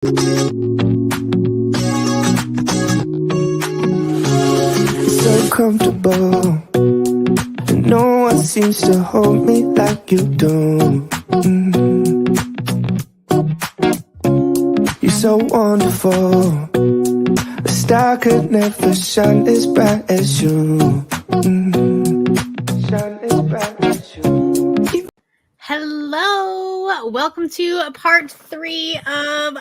So comfortable, and no one seems to hold me like you do. You're so wonderful. A star could never shine as bright as you. Shine as bright as you. Hello, welcome to part 3 of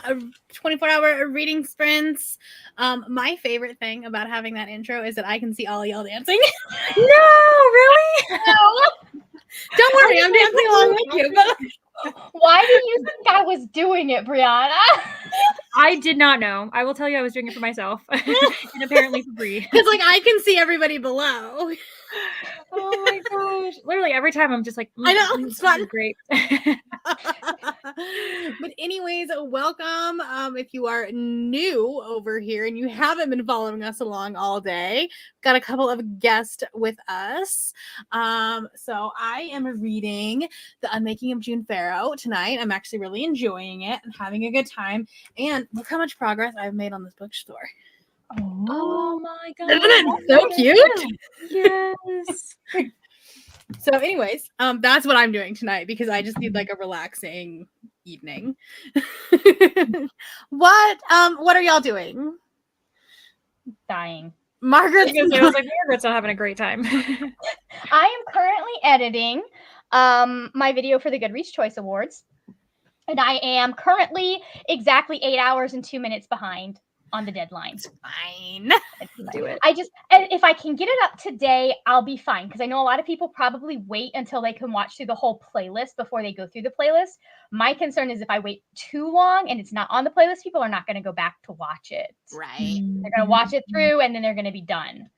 24-hour reading sprints. My favorite thing about having that intro is that I can see all y'all dancing. No, really? No. Don't worry, I'm dancing along with you. But why do you think I was doing it, Brianna? I did not know. I will tell you I was doing it for myself. And apparently for free. Because I can see everybody below. Oh my gosh. Literally every time I'm just like, I know, it's fun. Great. But anyways, welcome. If you are new over here and you haven't been following us along all day, got a couple of guests with us. So I am reading The Unmaking of June Farrow tonight. I'm actually really enjoying it and having a good time. And look how much progress I've made on this bookstore. Oh my god. Isn't it so cute? Yes. So anyways, that's what I'm doing tonight because I just need like a relaxing evening. What are y'all doing? Dying. Margaret's I was like, Margaret's not having a great time. I am currently editing my video for the Goodreads Choice Awards. And I am currently exactly 8 hours and 2 minutes behind on the deadline. It's fine. Do it. And if I can get it up today, I'll be fine. Because I know a lot of people probably wait until they can watch through the whole playlist before they go through the playlist. My concern is if I wait too long and it's not on the playlist, people are not going to go back to watch it. Right. They're going to watch it through and then they're going to be done.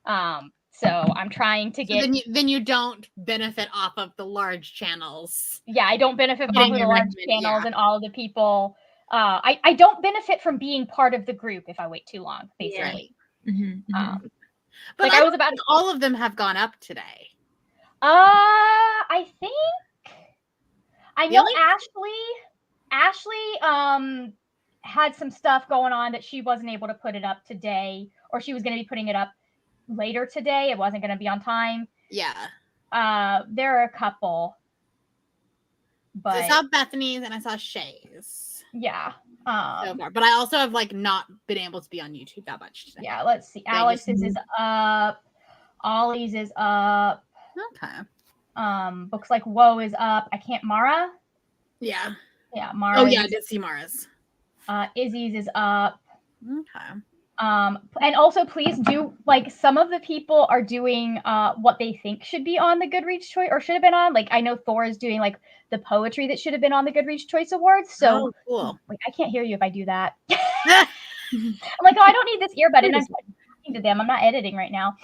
So I'm trying to get. Then you don't benefit off of the large channels. Yeah, I don't benefit off of the large channels and all of the people. I don't benefit from being part of the group if I wait too long, basically. Yeah. But like I was about all of them have gone up today. I think I know Really? Ashley had some stuff going on that she wasn't able to put it up today, or she was going to be putting it up later today. It wasn't going to be on time. Yeah. There are a couple. But I saw Bethany's and I saw Shay's. Yeah. So far. But I also have not been able to be on YouTube that much today. Yeah, let's see. Alex's is up. Ollie's is up. Okay. Books Like Whoa is up. Mara? Yeah. Yeah, Mara. Oh yeah, I did see Mara's. Izzy's is up. Okay. And also please do, some of the people are doing what they think should be on the Goodreads Choice or should have been on. I know Thor is doing the poetry that should have been on the Goodreads Choice Awards. So cool. I can't hear you if I do that. I'm like, oh, I don't need this earbud, and I'm talking to them. I'm not editing right now.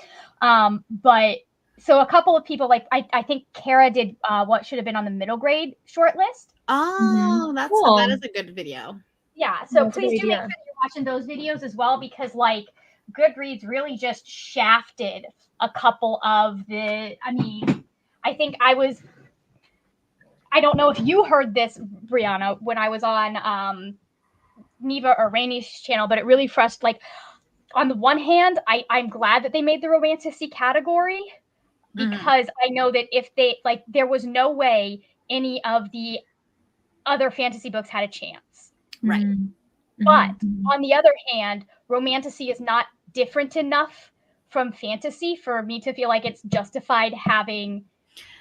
But so a couple of people, I think Kara did what should have been on the middle grade shortlist. Oh, that's cool. That is a good video. Yeah, so please do make sure you're watching those videos as well, because Goodreads really just shafted a couple of the. I think I don't know if you heard this, Brianna, when I was on Neva or Rainey's channel, but it really frustrated. On the one hand, I'm glad that they made the romantasy category, because I know that if they there was no way any of the other fantasy books had a chance. Right. But on the other hand, romantasy is not different enough from fantasy for me to feel like it's justified having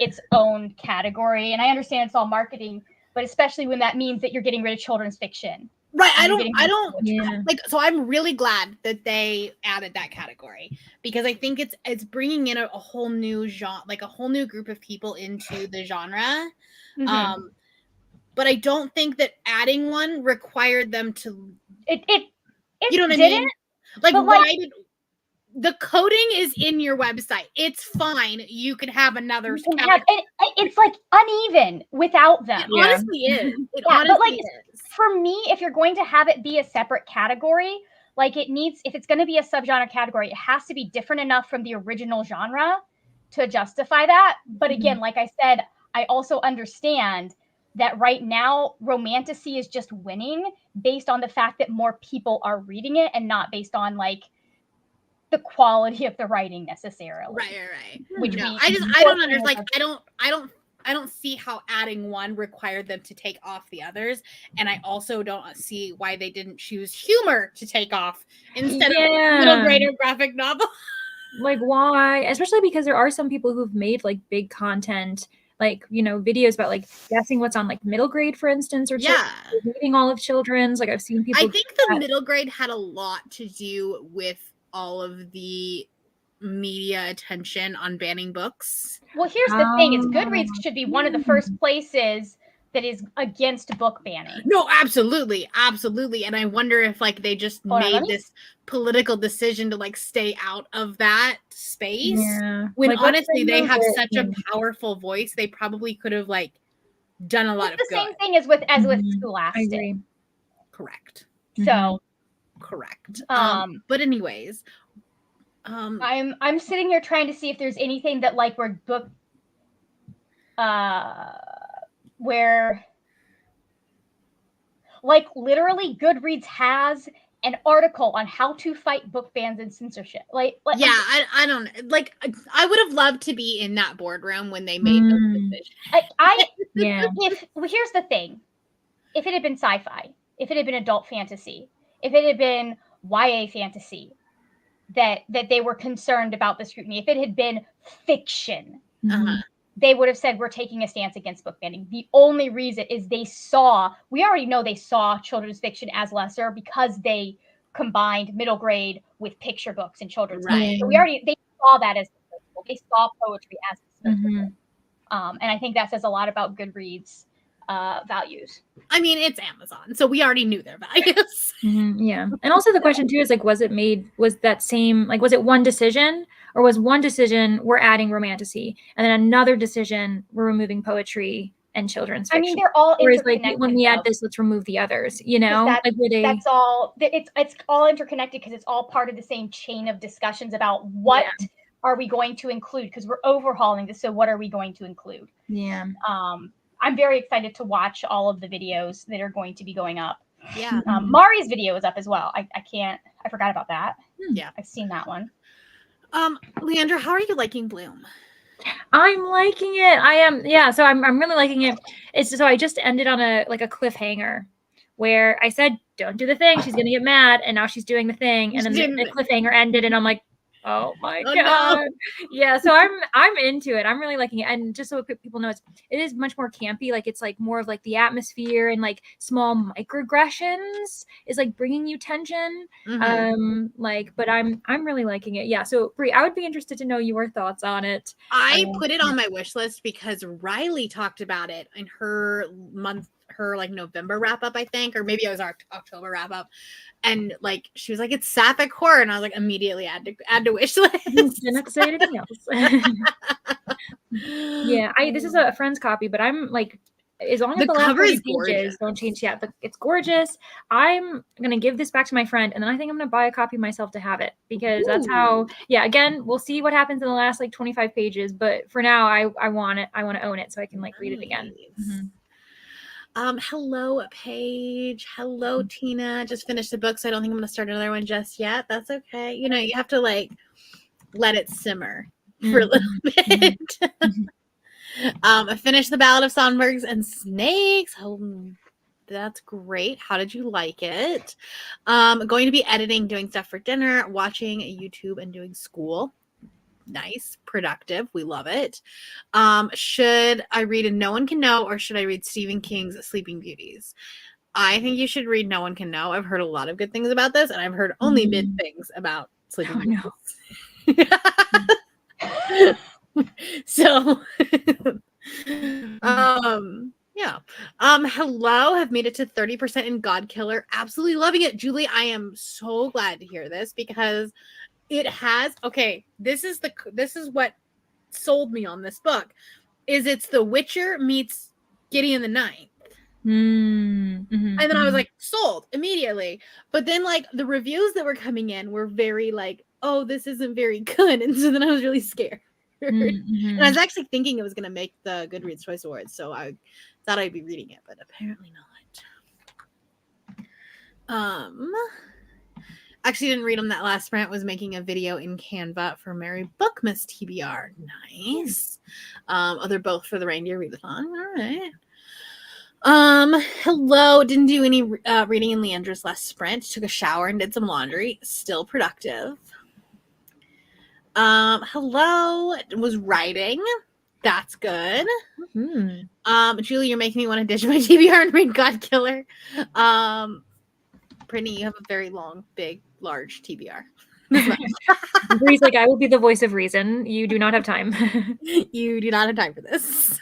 its own category. And I understand it's all marketing, but especially when that means that you're getting rid of children's fiction. Right. So I'm really glad that they added that category, because I think it's bringing in a whole new genre, a whole new group of people into the genre. But I don't think that adding one required them to. It you know what I mean? Why did the coding is in your website? It's fine. You could have another. It's uneven without them. It honestly is. It honestly is. For me, if you're going to have it be a separate category, it needs, if it's going to be a subgenre category, it has to be different enough from the original genre to justify that. But again, like I said, I also understand that right now romantasy is just winning based on the fact that more people are reading it and not based on like the quality of the writing necessarily. Right. Which No, we I don't understand. Like, I don't see how adding one required them to take off the others, and I also don't see why they didn't choose humor to take off instead of middle grade or graphic novel. Like, why? Especially because there are some people who've made like big content, like, you know, videos about like guessing what's on like middle grade, for instance, or reading all of children's. Like, I've seen people. I think the middle grade had a lot to do with all of the media attention on banning books. Well, here's the thing: is Goodreads should be one of the first places that is against book banning. No, absolutely. And I wonder if like they just made this political decision to like stay out of that space. Yeah. When like, honestly they have such a powerful voice, they probably could have like done a lot of the good. same thing as with Scholastic. I agree. Correct. So correct. But anyways, I'm sitting here trying to see if there's anything that like where book where like literally Goodreads has an article on how to fight book bans and censorship. I don't like. I would have loved to be in that boardroom when they made those decisions. Here's the thing: if it had been sci-fi, if it had been adult fantasy, if it had been YA fantasy, that they were concerned about the scrutiny, if it had been fiction, they would have said we're taking a stance against book banning. The only reason is we already know they saw children's fiction as lesser because they combined middle grade with picture books and children's fiction. So they saw that as they saw poetry as and I think that says a lot about Goodreads values. I mean, it's Amazon, so we already knew their values. Yeah. And also the question too is like, was it one decision, or was one decision we're adding romantasy, and then another decision we're removing poetry and children's fiction? I mean, they're all interconnected. Like, when we add this, let's remove the others, you know? That's all. It's all interconnected because it's all part of the same chain of discussions about what are we going to include, because we're overhauling this. So what are we going to include? Yeah. I'm very excited to watch all of the videos that are going to be going up. Yeah. Mari's video is up as well. I forgot about that. Yeah. I've seen that one. Leandra, how are you liking Bloom? I'm liking it. I am. Yeah. So I'm really liking it. So I just ended on a cliffhanger where I said, don't do the thing. She's going to get mad. And now she's doing the thing. And then the cliffhanger ended. And I'm like, oh my God. No. Yeah. So I'm into it. I'm really liking it. And just so people know, it is much more campy. Like, it's like more of like the atmosphere and like small microaggressions is like bringing you tension. But I'm really liking it. Yeah. So Brie, I would be interested to know your thoughts on it. I put it on my wish list because Riley talked about it in her like November wrap up, I think, or maybe it was our October wrap up. And like, she was like, it's sapphic horror. And I was like, immediately add to wish list. Didn't have to say anything else. Yeah. This is a friend's copy, but I'm like, as long as the last 30 pages don't change. Yeah. It's gorgeous. I'm going to give this back to my friend. And then I think I'm going to buy a copy myself to have it, because that's how, again, we'll see what happens in the last like 25 pages. But for now, I want it. I want to own it so I can like read it again. Hello, Paige. Hello, Tina. Just finished the book, so I don't think I'm going to start another one just yet. That's okay. You know, you have to like let it simmer for a little bit. I finished The Ballad of Songbirds and Snakes. Oh, that's great. How did you like it? Going to be editing, doing stuff for dinner, watching YouTube, and doing school. Nice, productive. We love it. Should I read No One Can Know, or should I read Stephen King's Sleeping Beauties? I think you should read No One Can Know. I've heard a lot of good things about this, and I've heard only mid things about Sleeping Beauties. So, hello, have made it to 30% in God Killer. Absolutely loving it. Julie, I am so glad to hear this, because it has, this is what sold me on this book, is it's The Witcher meets Gideon the Ninth. And then I was like, sold immediately. But then like the reviews that were coming in were very like, oh, this isn't very good. And so then I was really scared. And I was actually thinking it was going to make the Goodreads Choice Awards. So I Thought I'd be reading it, but apparently not. Actually didn't read them that last sprint. Was making a video in Canva for Mary Bookmas TBR. Nice. Oh, they're both for the Reindeer Readathon. All right. Hello. Didn't do any reading in Leandra's last sprint. Took a shower and did some laundry. Still productive. Hello. Was writing. That's good. Mm-hmm. Julie, you're making me want to ditch my TBR and read God Killer. Brittany, you have a very long, big, large TBR. Bree's like, I will be the voice of reason. You do not have time. You do not have time for this.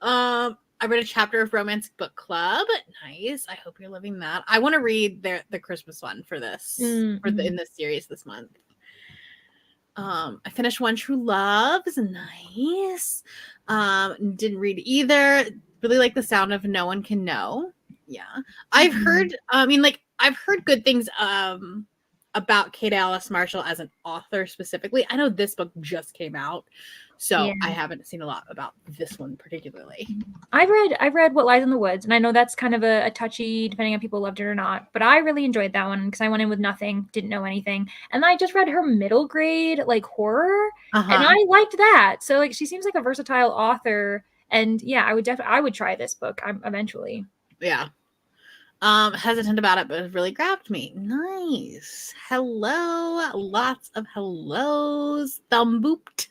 I read a chapter of Romance Book Club. Nice. I hope you're loving that. I want to read the Christmas one for this in this series this month. I finished One True Love. Is nice. Didn't read either. Really like The Sound of No One Can Know. Yeah. I've heard I've heard good things about Kate Alice Marshall as an author specifically. I know this book just came out, so I haven't seen a lot about this one particularly. I've read What Lies in the Woods, and I know that's kind of a touchy, depending on people loved it or not, but I really enjoyed that one because I went in with nothing, didn't know anything, and I just read her middle grade horror, and I liked that. So she seems like a versatile author, and I would try this book eventually. Yeah. Hesitant about it, but it really grabbed me. Nice. Hello. Lots of hellos. Thumb booped.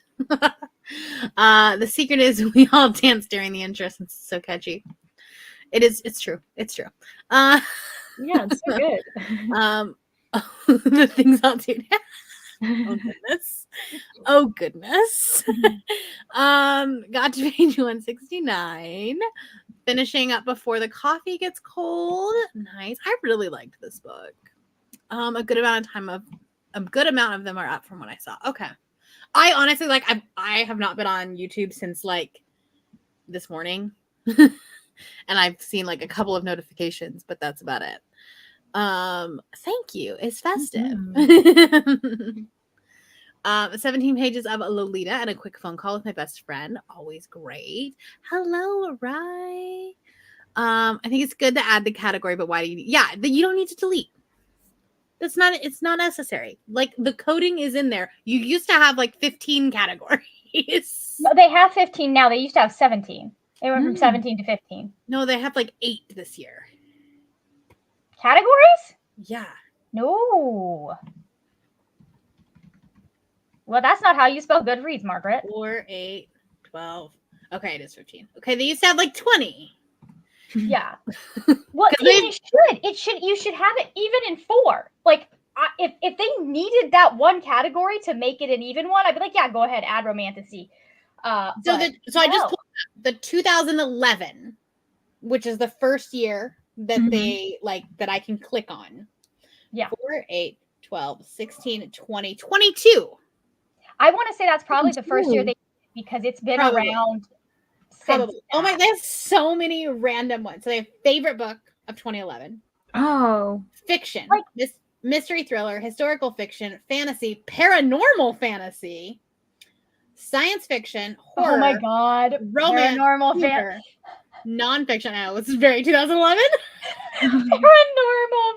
The secret is we all dance during the intro since it's so catchy. It's true. It's true. Yeah, it's so good. The things I'll do now. Oh goodness. Oh goodness. Got to page 169. Finishing up before the coffee gets cold. Nice. I really liked this book. A good amount of them are up from what I saw. Okay. I honestly I have not been on YouTube since this morning. And I've seen a couple of notifications, but that's about it. Thank you. It's festive. 17 pages of Lolita and a quick phone call with my best friend. Always great. Hello, Rai. I think it's good to add the category, but why do you you don't need to delete. It's not necessary. The coding is in there. You used to have 15 categories. No, they have 15 now. They used to have 17. They went from 17 to 15. No, they have 8 this year. Categories? Yeah. No. Well, that's not how you spell Goodreads, Margaret. 4, 8, 12. Okay, it is 15. Okay, they used to have 20. Yeah. Well, it should. You should have it even in 4. If they needed that one category to make it an even one, I'd be yeah, go ahead, add romantasy. I just pulled the 2011, which is the first year that they that I can click on. Yeah. 4, 8, 12, 16, 20, 22. I want to say that's probably the first year because it's been around. Probably. Oh my, they have so many random ones. So they have favorite book of 2011. Oh. Fiction. Mystery thriller, historical fiction, fantasy, paranormal fantasy, science fiction, horror. Oh my god. Romance, paranormal fantasy. Nonfiction. I know, it's very 2011. Paranormal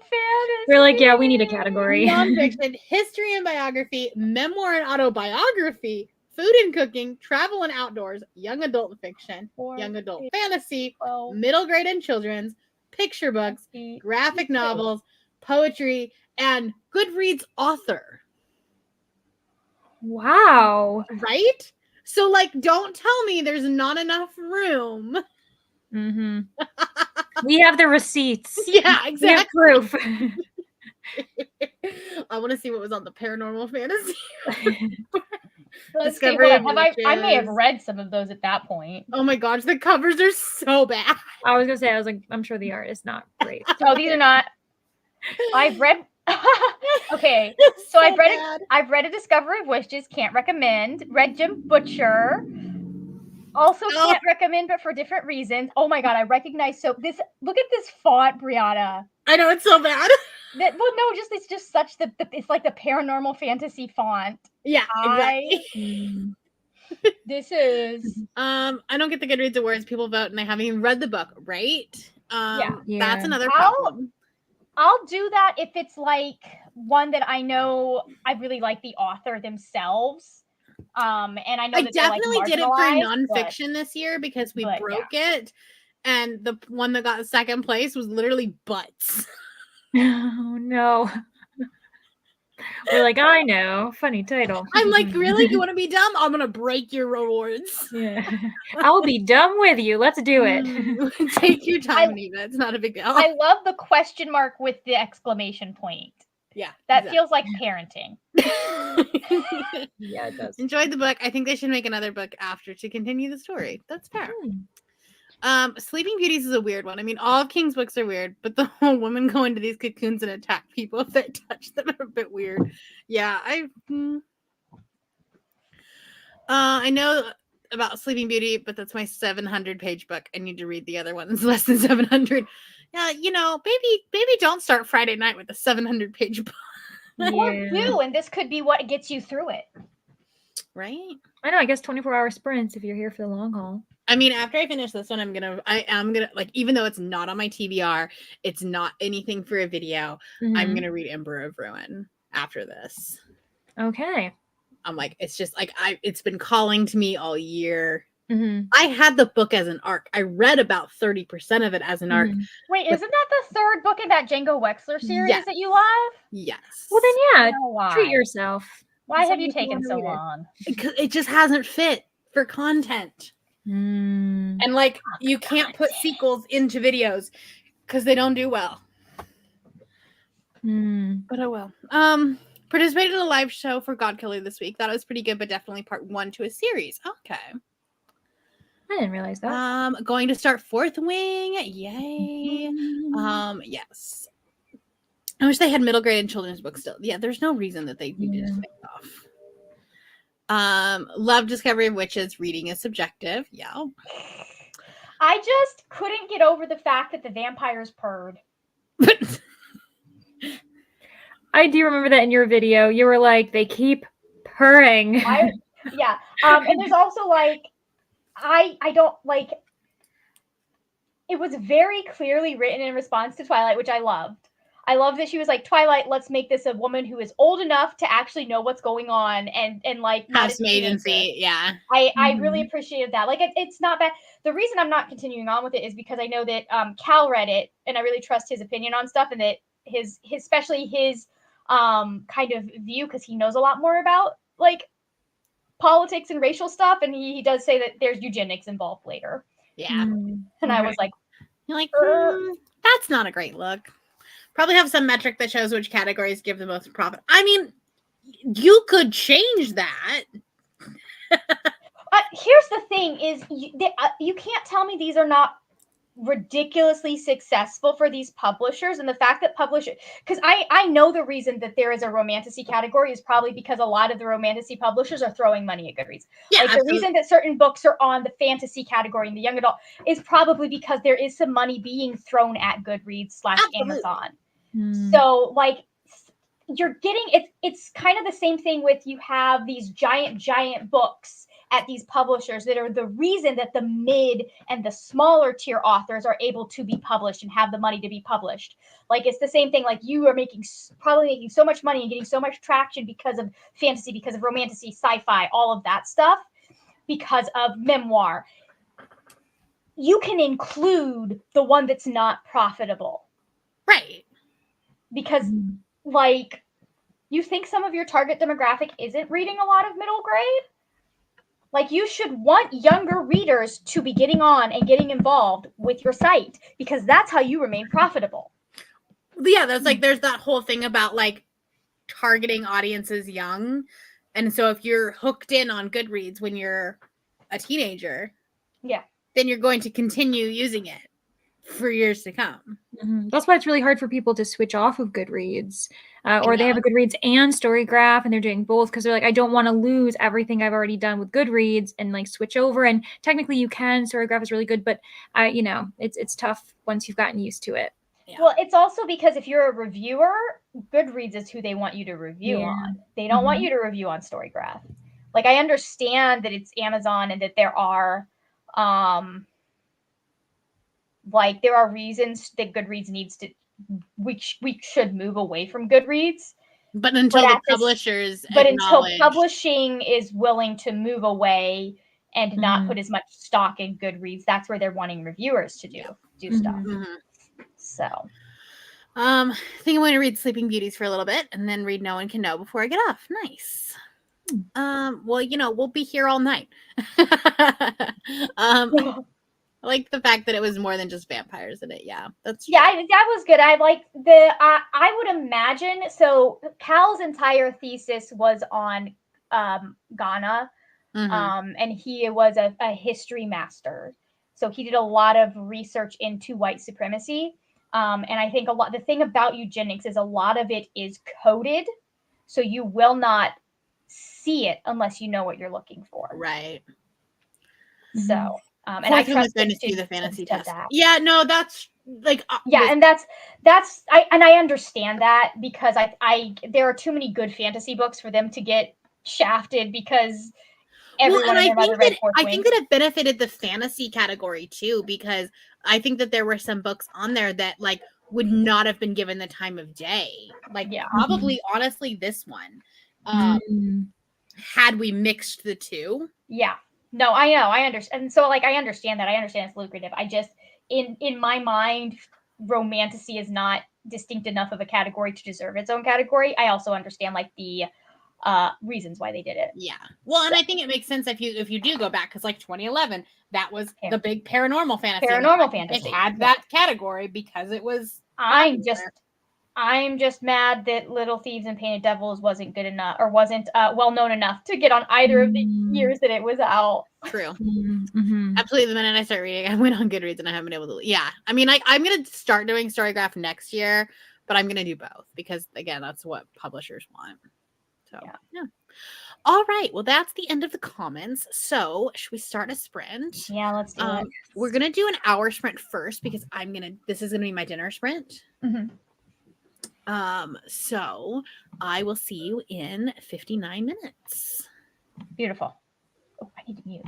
fantasy. We're we need a category. Nonfiction, history and biography, memoir and autobiography, food and cooking, travel and outdoors, young adult fiction, young adult fantasy, middle grade and children's, picture books, graphic novels, poetry, and Goodreads author. Wow. Right? So don't tell me there's not enough room. Mm-hmm. We have the receipts. Yeah, exactly. We have proof. I want to see what was on the paranormal fantasy. Let's see. I may have read some of those at that point. Oh my gosh, the covers are so bad. I was gonna say, I'm sure the art is not great. No, these are not. I've read. Okay, so I've read A Discovery of Wishes. Can't recommend. Read Jim Butcher. Also can't recommend, but for different reasons. Oh my god, I recognize look at this font, Brianna. I know, it's so bad. It's just such it's like the paranormal fantasy font. Yeah, exactly. This is I don't get the Goodreads Awards. People vote, and I haven't even read the book, right? Yeah. That's another I'll- problem. I'll do that if it's like one that I know I really like the author themselves. And I know I that they're, definitely like, did it for marginalized, nonfiction this year because we but, broke it, and the one that got second place was literally Butts. Oh no. We're like, I know. Funny title. I'm like, really? You want to be dumb? I'm gonna break your rewards. Yeah. I'll be dumb with you. Let's do it. Take your time, Neva. It's not a big deal. I love the question mark with the exclamation point. Yeah, That feels like parenting. Yeah, it does. Enjoyed the book. I think they should make another book after to continue the story. That's fair. Sleeping Beauties is a weird one. I mean, all of King's books are weird, but the whole women go into these cocoons and attack people if they touch them are a bit weird. Yeah, I know about Sleeping Beauty, but that's my 700-page book. I need to read the other one. It's less than 700. Yeah, baby, don't start Friday night with a 700-page book. Or do, and this could be what gets you through it. Right? I know, I guess 24-hour sprints if you're here for the long haul. I mean, after I finish this one, I am gonna, like, even though it's not on my TBR, it's not anything for a video, I'm gonna read Emperor of Ruin after this. Okay. I'm like, it's just like it's been calling to me all year. Mm-hmm. I had the book as an arc. I read about 30% of it as an arc. Wait, isn't that the third book in that Django Wexler series Yes. that you love? Yes. Well, then, yeah, Why? treat yourself. Why have you taken so long? Because it just hasn't fit for content. And like, you can't put sequels into videos because they don't do well. But oh well. Participated in a live show for God Killer this week. That was pretty good, but definitely part 1 to a series. Okay. I didn't realize that. Going to start Fourth Wing. Yay. Yes. I wish they had middle grade and children's books still. Yeah, there's no reason that they needed to take off. Love Discovery of Witches. Reading is subjective. Yeah. I just couldn't get over the fact that the vampires purred. I do remember that in your video. You were like, they keep purring. Yeah. And there's also like, I don't like, it was very clearly written in response to Twilight, which I loved. I love that she was like, Twilight, let's make this a woman who is old enough to actually know what's going on and like have some agency. Yeah. I really appreciated that. Like it's not bad. The reason I'm not continuing on with it is because I know that Cal read it and I really trust his opinion on stuff, and that his especially his kind of view, because he knows a lot more about like politics and racial stuff, and he does say that there's eugenics involved later. Yeah. And I was like, you're like, that's not a great look. Probably have some metric that shows which categories give the most profit. I mean, you could change that. Here's the thing is you can't tell me these are not ridiculously successful for these publishers. And the fact that because I know the reason that there is a romantasy category is probably because a lot of the romantasy publishers are throwing money at Goodreads. Yeah, like the reason that certain books are on the fantasy category and the young adult is probably because there is some money being thrown at Goodreads / Amazon. So like you're getting it's kind of the same thing with, you have these giant books at these publishers that are the reason that the mid and the smaller tier authors are able to be published and have the money to be published. Like it's the same thing. Like you are probably making so much money and getting so much traction because of fantasy, because of romantasy, sci-fi, all of that stuff, because of memoir. You can include the one that's not profitable. Right. Because like, you think some of your target demographic isn't reading a lot of middle grade? Like you should want younger readers to be getting on and getting involved with your site, because that's how you remain profitable. Yeah, that's like, there's that whole thing about like targeting audiences young. And so if you're hooked in on Goodreads when you're a teenager, then you're going to continue using it for years to come. That's why it's really hard for people to switch off of Goodreads, or they have a Goodreads and Storygraph and they're doing both, because they're like, I don't want to lose everything I've already done with Goodreads and like switch over. And technically you can, Storygraph is really good, but it's tough once you've gotten used to it. Yeah. Well, it's also because if you're a reviewer, Goodreads is who they want you to review on. They don't want you to review on Storygraph. like I understand that it's Amazon and that there are like there are reasons that Goodreads needs to we should move away from Goodreads. But until the publishers until acknowledge, publishing is willing to move away and not put as much stock in Goodreads, that's where they're wanting reviewers to do stuff. So I think I'm going to read Sleeping Beauties for a little bit and then read No One Can Know before I get off. Nice. Well, you know, we'll be here all night. I like the fact that it was more than just vampires in it. Yeah, that's true. Yeah, that was good. I like the. I would imagine. So Cal's entire thesis was on Ghana, and he was a history master. So he did a lot of research into white supremacy. And I think the thing about eugenics is a lot of it is coded, so you will not see it unless you know what you're looking for. Right. So. And I trust them to do the fantasy test. That. Yeah, no, that's like and that's I understand that because I there are too many good fantasy books for them to get shafted because everyone I think that it benefited the fantasy category too, because I think that there were some books on there that like would not have been given the time of day. Like probably honestly this one. Had we mixed the two. Yeah. No, I know. I understand. And so like I understand that. I understand it's lucrative. I just in my mind, romantasy is not distinct enough of a category to deserve its own category. I also understand like the reasons why they did it. Yeah. Well, and I think it makes sense if you do go back, because like 2011, that was the big paranormal fantasy. Fantasy. It had that category because it was. I'm just mad that Little Thieves and Painted Devils wasn't good enough or wasn't well known enough to get on either of the years that it was out. True. Absolutely. The minute I start reading, I went on Goodreads and I haven't been able to. Yeah. I mean, I'm going to start doing Storygraph next year, but I'm going to do both because, again, that's what publishers want. So, yeah. All right. Well, that's the end of the comments. So, should we start a sprint? Yeah, let's do it. We're going to do an hour sprint first because this is going to be my dinner sprint. So I will see you in 59 minutes. Beautiful. Oh, I need to mute.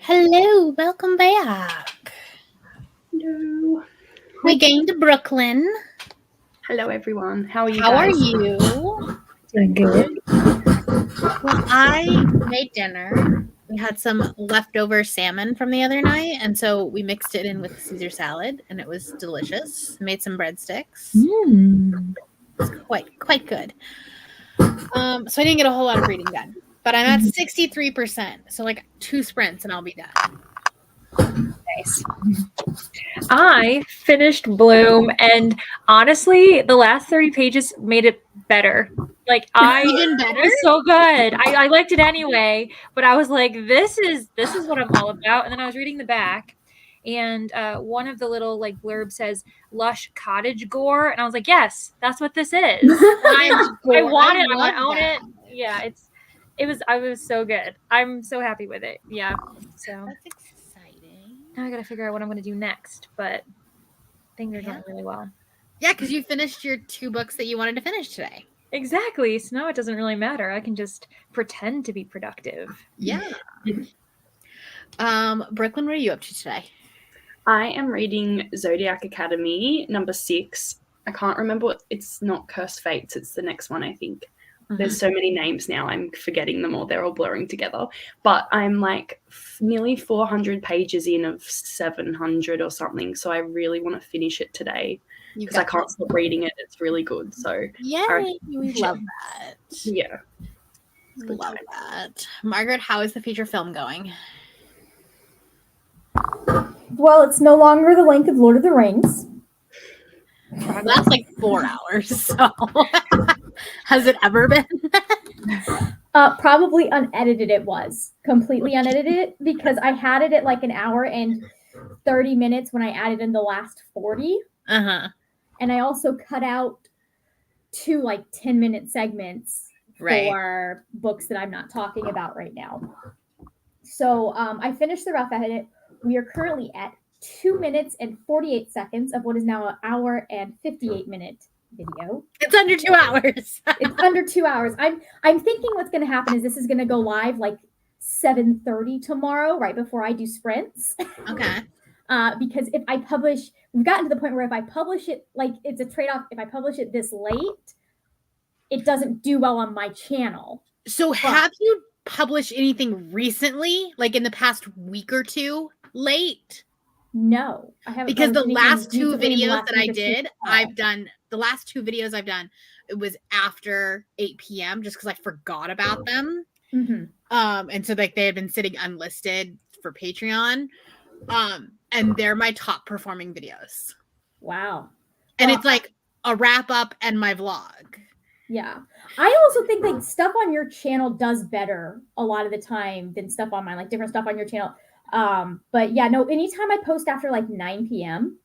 Hello, welcome back. Hello. We came to Brooklyn. Hello, everyone. How are you How are guys? you? Doing good. Well, I made dinner. We had some leftover salmon from the other night, and so we mixed it in with Caesar salad, and it was delicious. Made some breadsticks. It's quite good. So I didn't get a whole lot of reading done, but I'm at 63%. So like 2 sprints, and I'll be done. Nice. I finished Bloom, and honestly, the last 30 pages made it better. Like Even better? It was so good. I liked it anyway, but I was like, this is what I'm all about. And then I was reading the back, and one of the little like blurbs says lush cottage gore, and I was like, yes, that's what this is. I want it. I want to own it. Yeah, I was so good. I'm so happy with it. Yeah. So That's exciting. now I got to figure out what I'm going to do next, but things are going really well. Yeah, because you finished your 2 books that you wanted to finish today. Exactly. So now it doesn't really matter. I can just pretend to be productive. Yeah. Brooklyn, what are you up to today? I am reading Zodiac Academy, number 6. I can't remember it's not Cursed Fates. It's the next one, I think. There's so many names now. I'm forgetting them all. They're all blurring together. But I'm like nearly 400 pages in of 700 or something. So I really want to finish it today because I can't stop reading it. It's really good. So yay, we love that. Yeah. Love that. Margaret, how is the feature film going? Well, it's no longer the length of Lord of the Rings. That's like 4 hours. So has it ever been? Probably unedited it was. Completely unedited because I had it at like an hour and 30 minutes when I added in the last 40. Uh-huh. And I also cut out 2 like 10-minute segments for books that I'm not talking about right now. So I finished the rough edit. We are currently at 2 minutes and 48 seconds of what is now an hour and 58-minute video. It's under 2 hours. It's under 2 hours. I'm thinking what's going to happen is this is going to go live like 7:30 tomorrow, right before I do sprints. Okay. Because if I publish, we've gotten to the point where if I publish it, like it's a trade-off. If I publish it this late, it doesn't do well on my channel. So have you published anything recently, like in the past week or 2, late? No, I haven't. Because the last 2 videos that I did, the last 2 videos I've done, it was after 8 p.m. just because I forgot about them. Mm-hmm. And so like they had been sitting unlisted for Patreon. And they're my top performing videos. Wow. And it's like a wrap up and my vlog. Yeah. I also think like stuff on your channel does better a lot of the time than stuff on mine, like different stuff on your channel. But yeah, no, anytime I post after like 9 p.m.,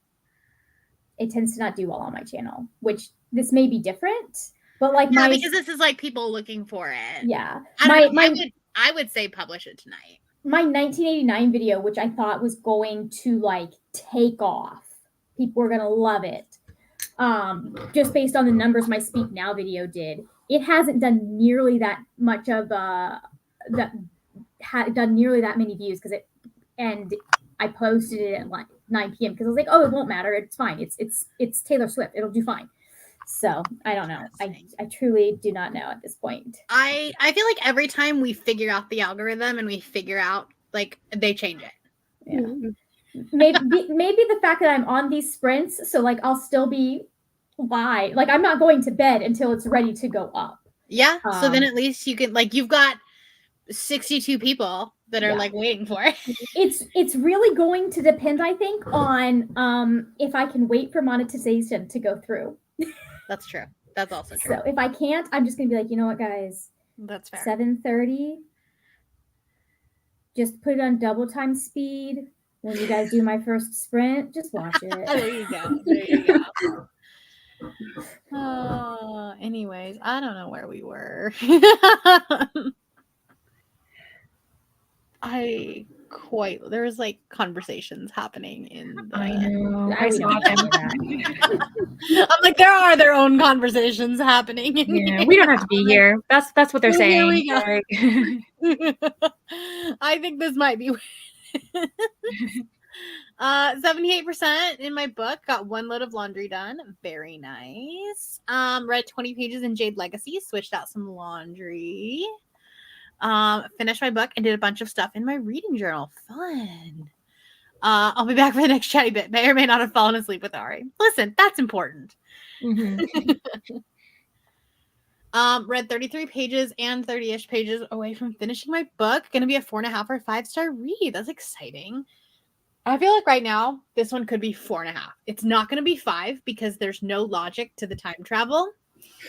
it tends to not do well on my channel, which this may be different, but like because this is like people looking for it. Yeah. I would say publish it tonight. My 1989 video, which I thought was going to like take off, people were going to love it. Just based on the numbers my Speak Now video did, it hasn't done nearly that much of done nearly that many views and I posted it at like 9 p.m. because I was like, oh, it won't matter. It's fine. It's Taylor Swift. It'll do fine. So I don't know. I truly do not know at this point. I feel like every time we figure out the algorithm and we figure out like they change it. Yeah. Maybe the fact that I'm on these sprints, so like I'll still be live. Like I'm not going to bed until it's ready to go up. Yeah. So then at least you can like you've got 62 people that are like waiting for it. It's really going to depend, I think, on if I can wait for monetization to go through. That's true. That's also true. So if I can't, I'm just gonna be like, you know what, guys? That's fair. 7:30. Just put it on double time speed. When you guys do my first sprint, just watch it. There you go. There you go. Anyways, I don't know where we were. There was like conversations happening in the I know. I saw that. I'm like, there are their own conversations happening. Yeah, we don't have to be here. That's what they're saying. Here we go. I think this might be 78% in my book. Got 1 load of laundry done. Very nice. Read 20 pages in Jade Legacy. Switched out some laundry. Finished my book and did a bunch of stuff in my reading journal. Fun. I'll be back for the next chatty bit. May or may not have fallen asleep with Ari. Listen, that's important. Read 33 pages and 30-ish pages away from finishing my book. Gonna be a 4.5 or 5-star read. That's exciting. I feel like right now this one could be 4.5. It's not gonna be 5 because there's no logic to the time travel,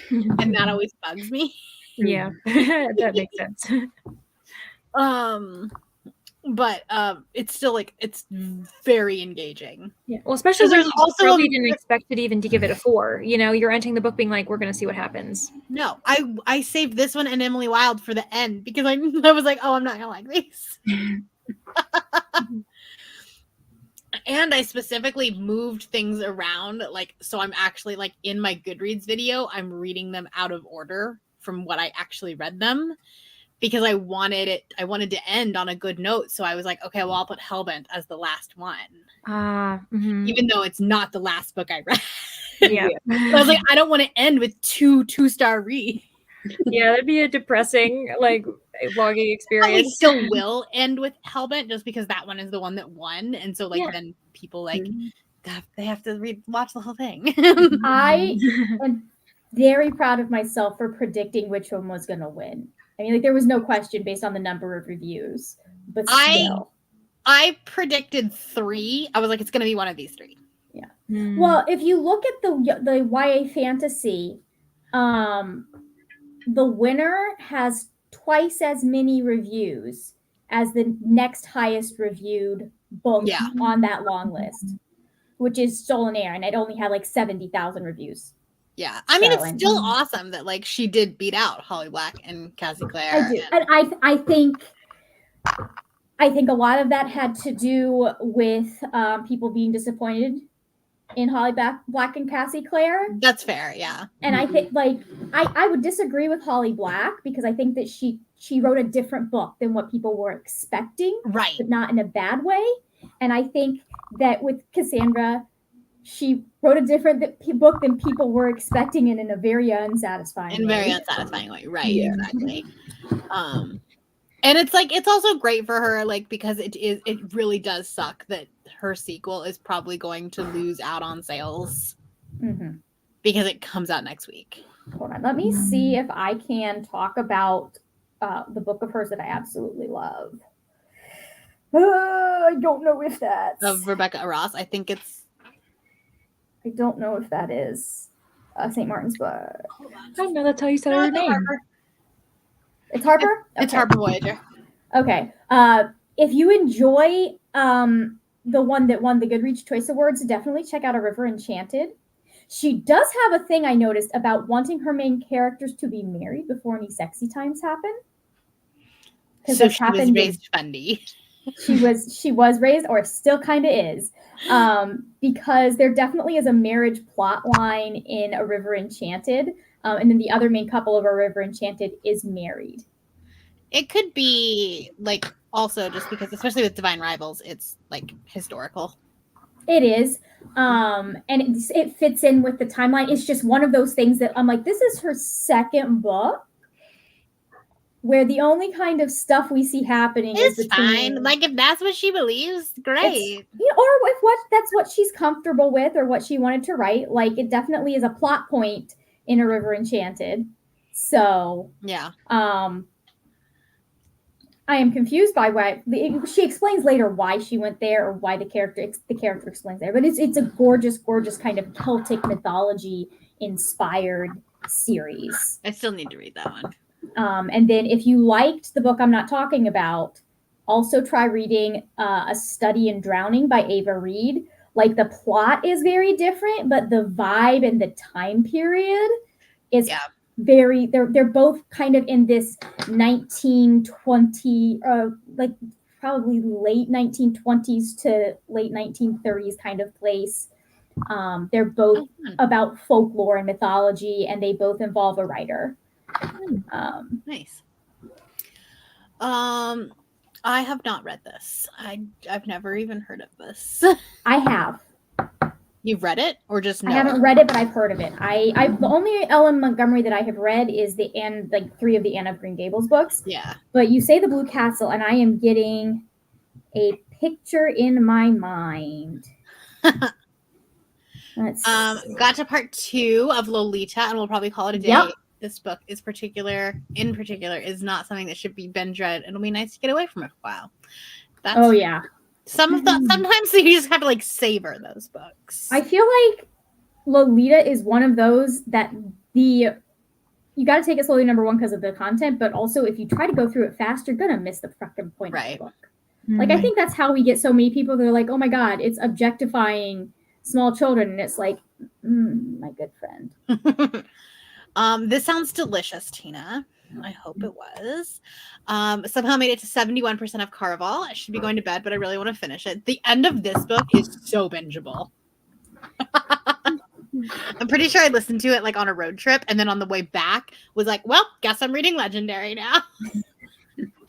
and that always bugs me. Yeah, that makes sense. But it's still like it's very engaging. Yeah, well, especially when there's you also probably didn't expect it even to give it a 4. You know, you're entering the book being like, we're gonna see what happens. No, I saved this one and Emily Wilde for the end because I was like, oh, I'm not gonna like these. And I specifically moved things around, like, so I'm actually like in my Goodreads video, I'm reading them out of order from what I actually read them because I wanted to end on a good note. So I was like, okay, well, I'll put Hellbent as the last one. Even though it's not the last book I read. Yeah. I was like, I don't want to end with 2-star reads. Yeah, that'd be a depressing like vlogging experience. I still will end with Hellbent just because that one is the one that won, and so like then people like they have to watch the whole thing. I am very proud of myself for predicting which one was going to win. I mean, like there was no question based on the number of reviews, but still. I predicted 3. I was like, it's going to be one of these 3. Yeah. Well, if you look at the YA fantasy, the winner has twice as many reviews as the next highest reviewed book on that long list, which is Stolen Air, and it only had like 70,000 reviews. Yeah, I mean, it's still awesome that like she did beat out Holly Black and Cassie Clare. I do, and I think a lot of that had to do with people being disappointed in Holly Black and Cassie Clare. That's fair, yeah. And I think like I would disagree with Holly Black because I think that she wrote a different book than what people were expecting, right? But not in a bad way. And I think that with Cassandra, she wrote a different book than people were expecting, and in a very unsatisfying way. Right? Yeah. Exactly. And it's like it's also great for her, like because it really does suck that her sequel is probably going to lose out on sales because it comes out next week. Hold on, let me see if I can talk about the book of hers that I absolutely love. I don't know if that's of Rebecca Ross. I think it's. I don't know if that is St. Martin's book. I don't know. That's how you said her name. Harper. It's Harper? It's Harper Voyager. Okay. If you enjoy the one that won the Goodreads Choice Awards, definitely check out A River Enchanted. She does have a thing I noticed about wanting her main characters to be married before any sexy times happen. So she was raised fundy. She was raised, or still kind of is, because there definitely is a marriage plot line in A River Enchanted, and then the other main couple of A River Enchanted is married. It could be like also just because, especially with Divine Rivals, it's like historical. It is, and it fits in with the timeline. It's just one of those things that I'm like, this is her second book, where the only kind of stuff we see happening is fine. Like if that's what she believes, great. Or if that's what she's comfortable with or what she wanted to write. Like it definitely is a plot point in A River Enchanted. So yeah. I am confused by why she explains later why she went there or why the character explains there. But it's a gorgeous, gorgeous kind of Celtic mythology inspired series. I still need to read that one. And then if you liked the book I'm not talking about, also try reading A Study in Drowning by Ava Reed. Like the plot is very different, but the vibe and the time period is very, they're both kind of in this 1920, like probably late 1920s to late 1930s kind of place. They're both about folklore and mythology, and they both involve a writer. Nice. I have not read this. I've never even heard of this. I have. You've read it or just know I haven't read it, but I've heard of it. The only Ellen Montgomery that I have read is like 3 of the Anne of Green Gables books. Yeah. But you say the Blue Castle, and I am getting a picture in my mind. Got to part 2 of Lolita, and we'll probably call it a day. Yep. This book in particular is not something that should be binge read. It'll be nice to get away from it for a while. Oh yeah. Sometimes you just have to like savor those books. I feel like Lolita is one of those that you got to take it slowly, number one, because of the content, but also if you try to go through it fast, you're gonna miss the fucking point of the book. Like I think that's how we get so many people that are like, oh my god, it's objectifying small children, and it's like, my good friend. This sounds delicious, Tina. I hope it was. Somehow made it to 71% of Caraval. I should be going to bed, but I really want to finish it. The end of this book is so bingeable. I'm pretty sure I listened to it like on a road trip, and then on the way back was like, well, guess I'm reading Legendary now.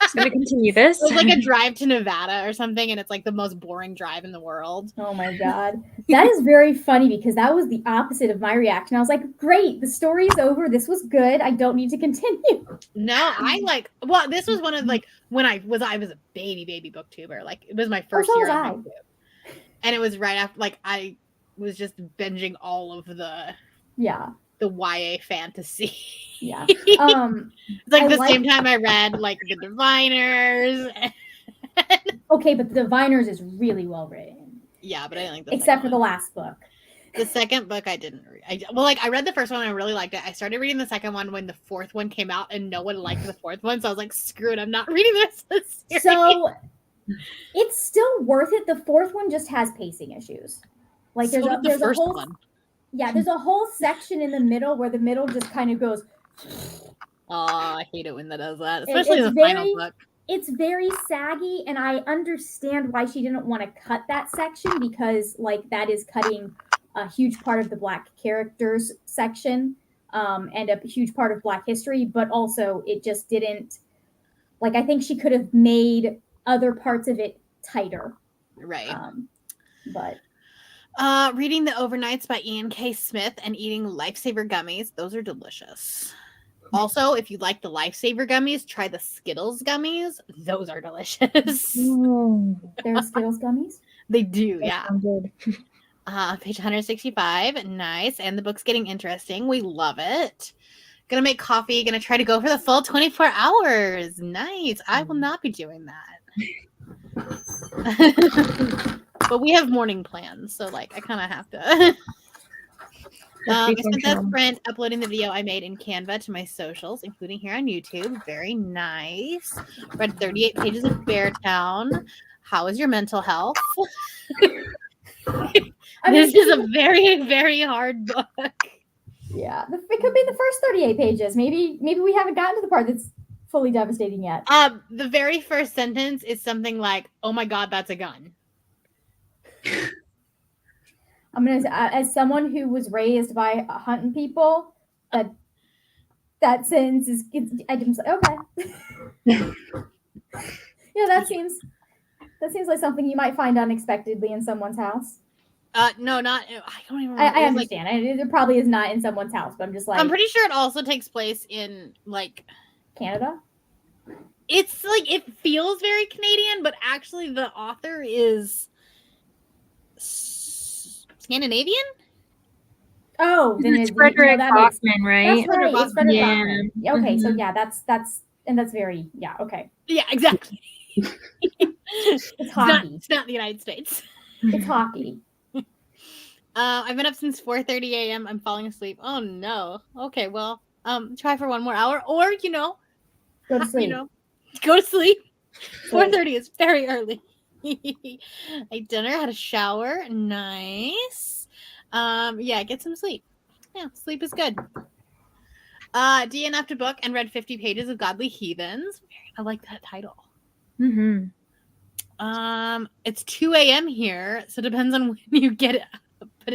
Just gonna continue this. It was like a drive to Nevada or something, and it's like the most boring drive in the world. Oh my god. That is very funny because that was the opposite of my reaction. I was like, great, the story's over. This was good. I don't need to continue. No, this was one of like when I was a baby booktuber. Like it was my first year on booktube. And it was right after like I was just binging all of the YA fantasy. Yeah. It's like the same time I read like The Diviners. Okay, but The Diviners is really well written. Yeah, but I didn't like except for the last book. The second book I didn't read. I read the first one and I really liked it. I started reading the second one when the fourth one came out and no one liked the fourth one. So I was like, screw it, I'm not reading this series. So it's still worth it. The fourth one just has pacing issues. Like there's a whole one. Yeah, there's a whole section in the middle where the middle just kind of goes. Oh, I hate it when that does that, especially the final book. It's very saggy, and I understand why she didn't want to cut that section because, like, that is cutting a huge part of the Black characters section and a huge part of Black history, but also it just didn't. Like, I think she could have made other parts of it tighter. Right. But. Reading The Overnights by Ian K. Smith and eating Lifesaver gummies. Those are delicious. Also, if you like the Lifesaver gummies, try the Skittles gummies. Those are delicious. There are Skittles gummies? They do, yeah. Page 165. Nice. And the book's getting interesting. We love it. Gonna make coffee. Gonna try to go for the full 24 hours. Nice. I will not be doing that. But we have morning plans, so like I kind of have to. I spent that sprint uploading the video I made in Canva to my socials, including here on YouTube. Very nice. Read 38 pages of Beartown. How is your mental health? This is a very, very hard book. Yeah, it could be the first 38 pages. Maybe we haven't gotten to the part that's fully devastating yet. The very first sentence is something like, "Oh my God, that's a gun." I'm gonna, as someone who was raised by hunting people, that sentence is. I just okay. Yeah, that seems like something you might find unexpectedly in someone's house. No, not. I don't even. Remember. I understand. It probably is not in someone's house, but I'm just like. I'm pretty sure it also takes place in like Canada. It's like it feels very Canadian, but actually the author is Scandinavian? Oh, then it's Frederick Bachman, right? That's right. It's Frederick Yeah. Bachman. Okay, so yeah, that's very okay. Yeah, exactly. It's hockey. It's not the United States. It's hockey. I've been up since 4:30 a.m. I'm falling asleep. Oh no. Okay, well, try for one more hour, or go to sleep. Go to sleep. 4:30 is very early. I ate dinner, had a shower. Nice. Yeah, get some sleep. Yeah, sleep is good. DNF'd a book and read 50 pages of Godly Heathens. I like that title. Mm-hmm. It's 2 a.m. here, so it depends on when you get it up. But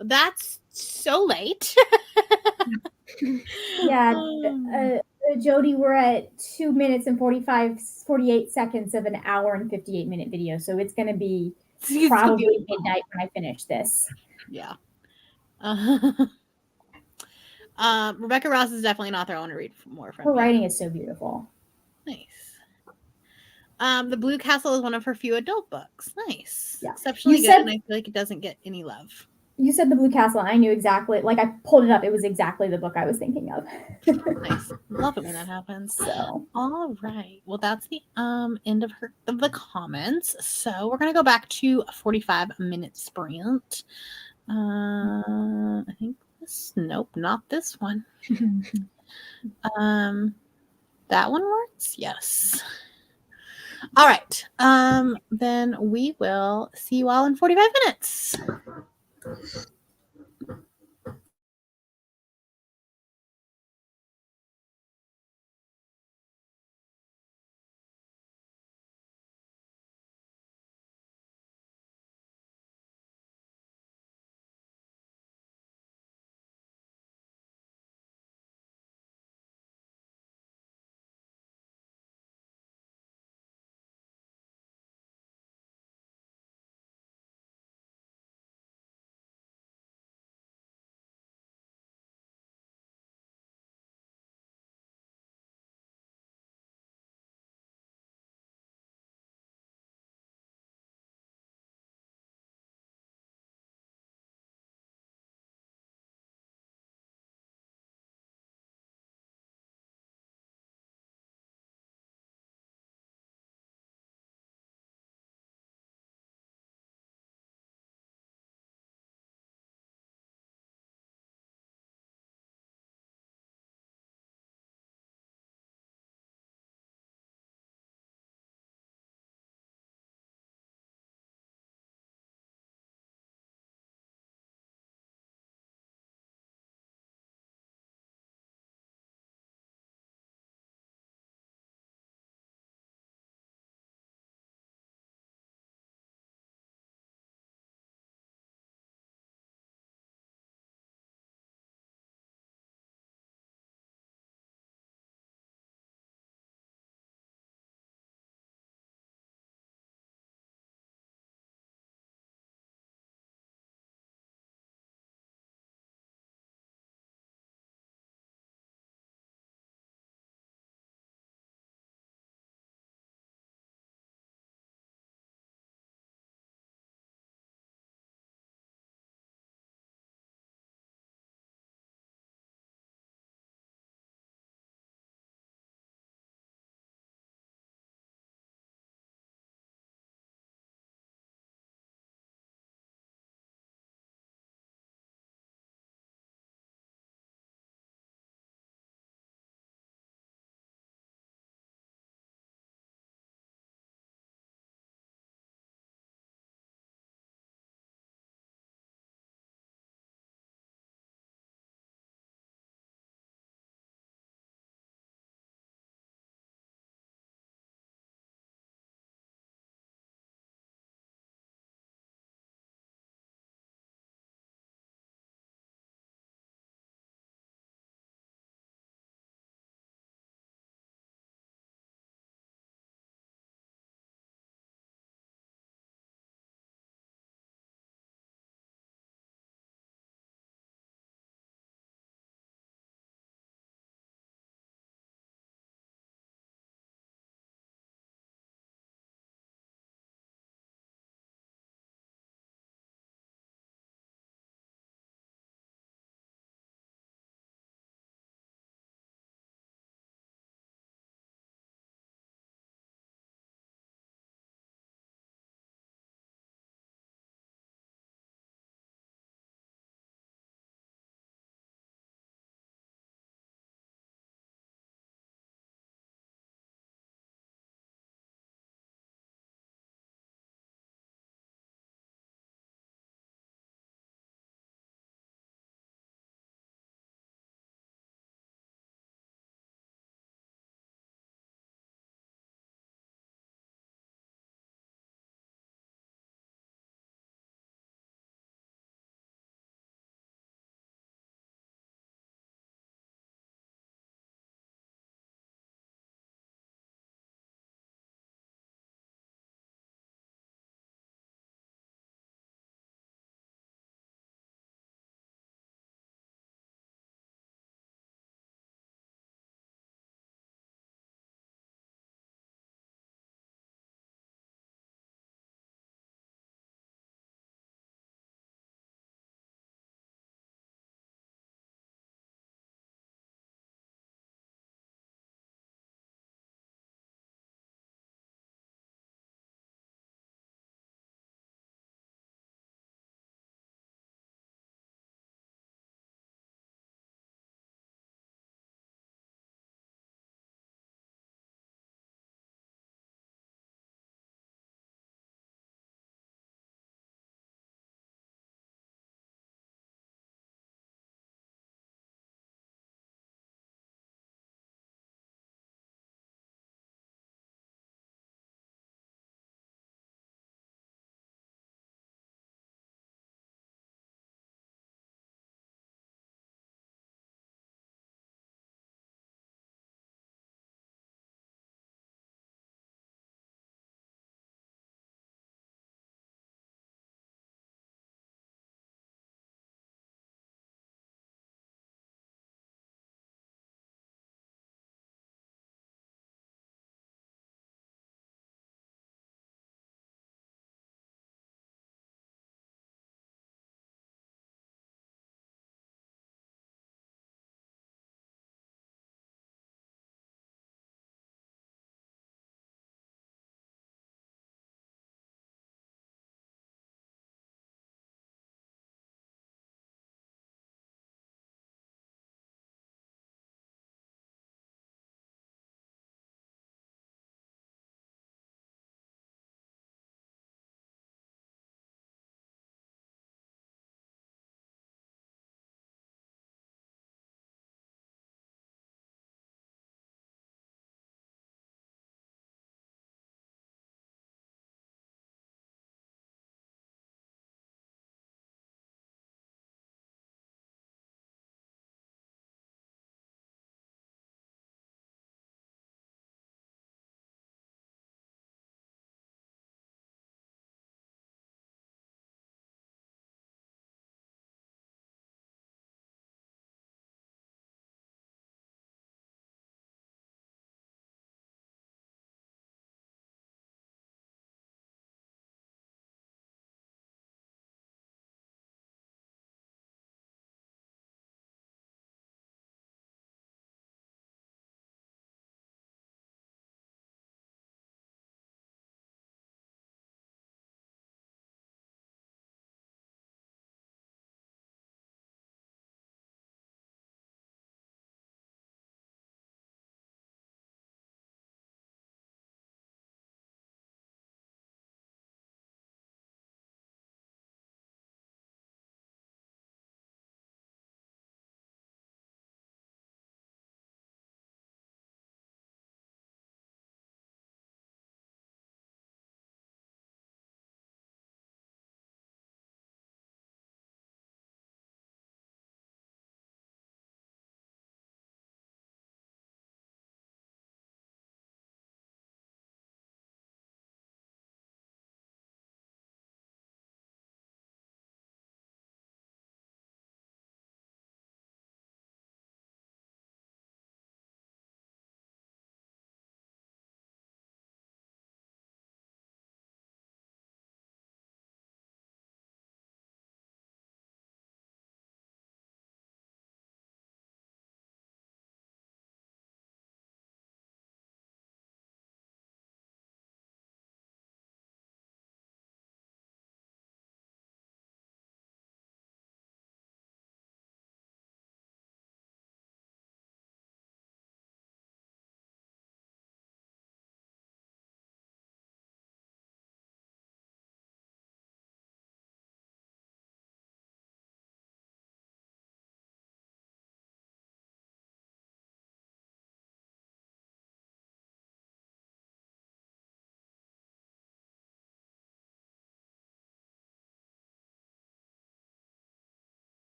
that's so late. Yeah, So Jody, we're at 2 minutes and 48 seconds of an hour and 58-minute video. So it's going to be probably midnight when I finish this. Yeah. Rebecca Ross is definitely an author I want to read more from. Her writing is so beautiful. Nice. The Blue Castle is one of her few adult books. Nice. Yeah. Exceptionally good, and I feel like it doesn't get any love. You said The Blue Castle, and I knew exactly, like I pulled it up. It was exactly the book I was thinking of. Nice. Love it when that happens. So, all right. Well, that's the end of the comments. So we're gonna go back to a 45-minute sprint. I think this. Nope, not this one. That one works. Yes. All right. Then we will see you all in 45 minutes.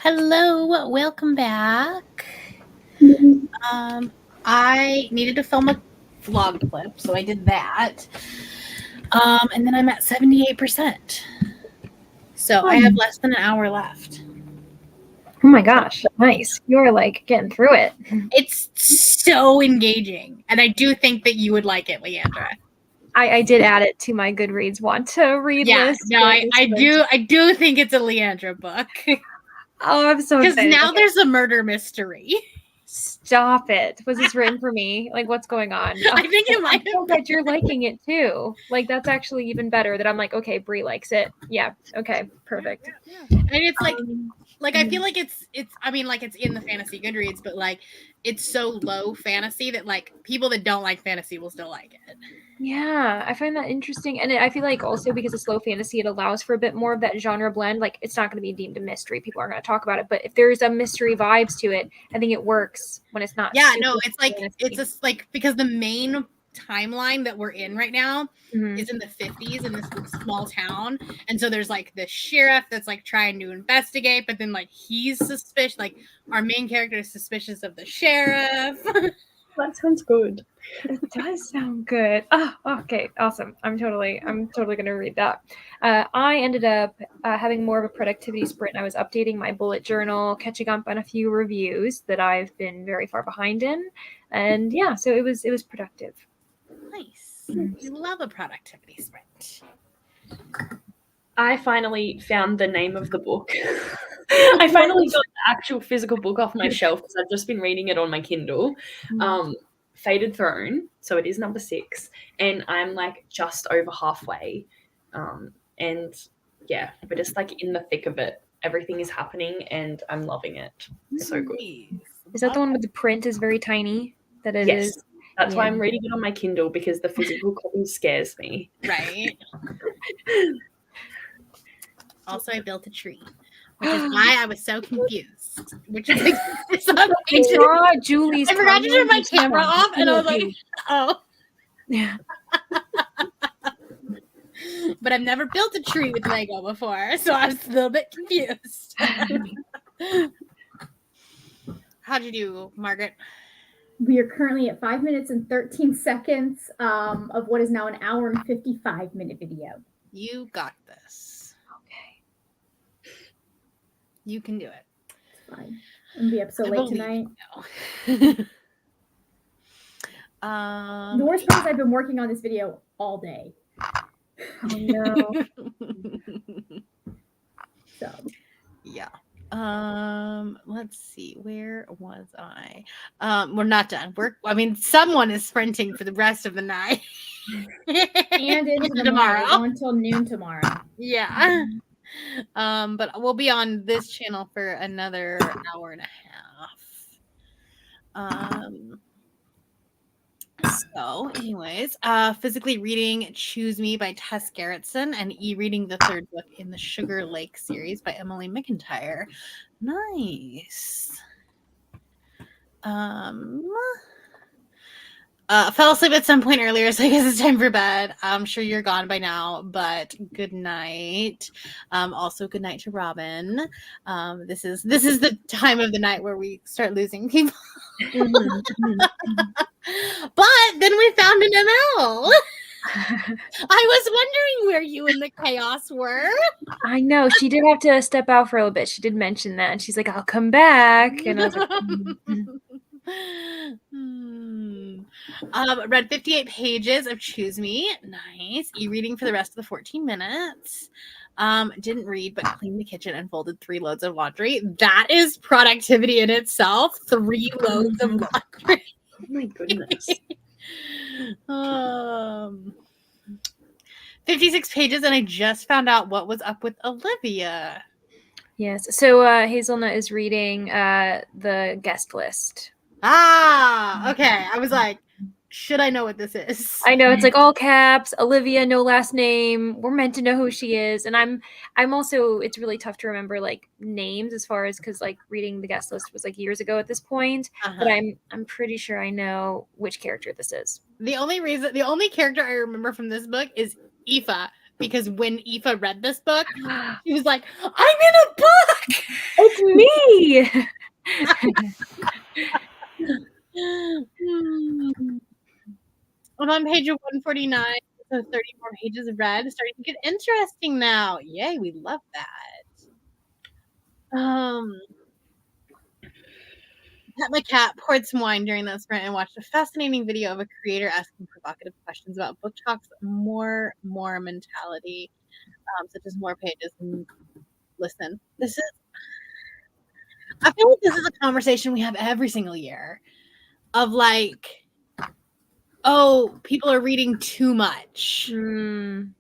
Hello, welcome back. I needed to film a vlog clip, so I did that. And then I'm at 78%. So I have less than an hour left. Oh my gosh, nice. You're like getting through it. It's so engaging. And I do think that you would like it, Leandra. I did add it to my Goodreads want to read list. No, I do think it's a Leandra book. Oh, I'm so Because excited. now there's a murder mystery. Stop it. Was this written for me? Like, what's going on? I think it might I feel that you're liking it too. Like, that's actually even better that I'm like, okay, Brie likes it. Yeah. Okay. Perfect. And it's like I feel like it's I mean, like, it's in the fantasy Goodreads, but like it's so low fantasy that like people that don't like fantasy will still like it. Yeah, I find that interesting. And I feel like also because it's low fantasy, it allows for a bit more of that genre blend. Like, it's not going to be deemed a mystery. People aren't going to talk about it. But if there's a mystery vibes to it, I think it works when it's not. Yeah, no, it's like fantasy. It's just like because the main timeline that we're in right now is in the 50s in this small town, and so there's like the sheriff that's like trying to investigate, but then like he's suspicious, like our main character is suspicious of the sheriff. That sounds good. It does sound good. Oh, okay, awesome. I'm totally gonna read that. I ended up having more of a productivity sprint. I was updating my bullet journal, catching up on a few reviews that I've been very far behind in, and yeah, so it was productive. Nice. You love a productivity sprint. I finally found the name of the book. I finally got the actual physical book off my shelf because I've just been reading it on my Kindle. Fated Throne. So it is number 6. And I'm like just over halfway. And yeah, we're just like in the thick of it. Everything is happening and I'm loving it. So good. Is that the one with the print is very tiny? That it yes. is? That's why I'm reading it on my Kindle because the physical copy scares me. Right. Also, I built a tree, which is why I was so confused. Which is like, Julie's. I forgot to turn my camera off, and I was like, "Oh, yeah." But I've never built a tree with Lego before, so I was a little bit confused. How'd you do, Margaret? We are currently at 5 minutes and 13 seconds of what is now an hour and 55-minute video. You got this. Okay. You can do it. It's fine. I'm gonna be up so late tonight. The worst part is I've been working on this video all day. Oh no. So yeah. Let's see. Where was I? We're not done. Someone is sprinting for the rest of the night. And into tomorrow. Until noon tomorrow. Yeah. But we'll be on this channel for another hour and a half. So anyways, physically reading Choose Me by Tess Gerritsen and e-reading the 3rd book in the Sugar Lake series by Emily McIntyre. Nice. Fell asleep at some point earlier, so I guess it's time for bed. I'm sure you're gone by now, but good night. Also good night to Robin. This is the time of the night where we start losing people. But then we found an ML. I was wondering where you and the chaos were. I know. She did have to step out for a little bit. She did mention that. And she's like, I'll come back. And I was like, read 58 pages of Choose Me. Nice. E-reading for the rest of the 14 minutes. Didn't read, but cleaned the kitchen and folded 3 loads of laundry. That is productivity in itself. 3 loads of laundry. Oh my goodness. 56 pages, and I just found out what was up with Olivia. Yes. So Hazelnut is reading the guest list. Okay. I was like, should I know what this is? I know it's like all caps, Olivia, no last name. We're meant to know who she is. And I'm also, it's really tough to remember like names as far as, cause like reading the guest list was like years ago at this point, but I'm pretty sure I know which character this is. The only character I remember from this book is Aoife, because when Aoife read this book, she was like, I'm in a book. It's me. I'm on page 149, so 30 more pages of read. It's starting to get interesting now. Yay, we love that. Pet my cat, poured some wine during that sprint, and watched a fascinating video of a creator asking provocative questions about book talk's more mentality, such as more pages. And listen, I feel like this is a conversation we have every single year of like, oh, people are reading too much. And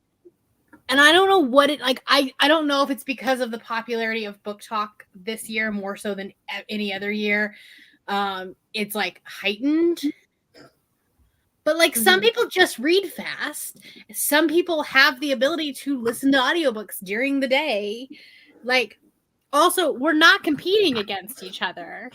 I don't know what it like. I don't know if it's because of the popularity of book talk this year more so than any other year. It's like heightened. But like some people just read fast. Some people have the ability to listen to audiobooks during the day. Like also we're not competing against each other.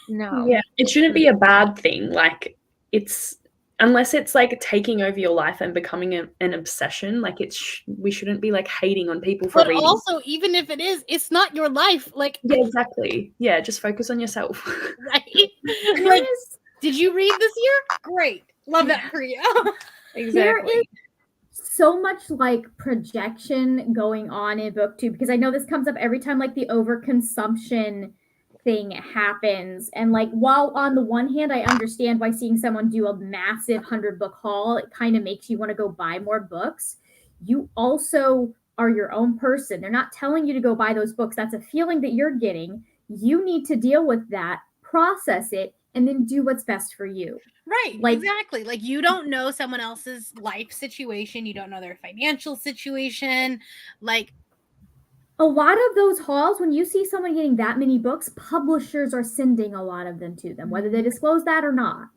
No. Yeah, it shouldn't be a bad thing. Like it's unless it's like taking over your life and becoming an obsession. Like we shouldn't be like hating on people for reading. But also, even if it is, it's not your life. Like yeah, exactly. Yeah, just focus on yourself. Right? Like, did you read this year? Great, love that for you. Exactly. There is so much like projection going on in booktube because I know this comes up every time like the overconsumption thing happens. And like while on the one hand I understand why seeing someone do a massive 100-book haul, it kind of makes you want to go buy more books. You also are your own person. They're not telling you to go buy those books. That's a feeling that you're getting. You need to deal with that, process it, and then do what's best for you. Right, like, exactly. Like you don't know someone else's life situation. You don't know their financial situation. Like a lot of those hauls, when you see someone getting that many books, publishers are sending a lot of them to them, whether they disclose that or not.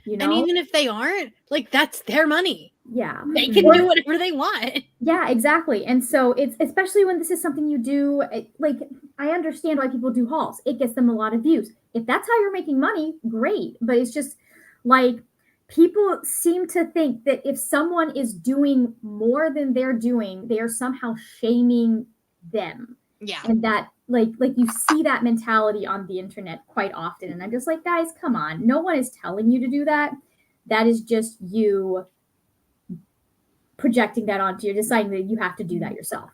You know? And even if they aren't, like that's their money. Yeah. They can do whatever they want. Yeah, exactly. And so it's especially when this is something you do, like I understand why people do hauls. It gets them a lot of views. If that's how you're making money, great. But it's just like people seem to think that if someone is doing more than they're doing, they are somehow shaming them. Yeah. And that like you see that mentality on the internet quite often. And I'm just like, guys, come on. No one is telling you to do that. That is just you projecting that onto you, deciding that you have to do that yourself.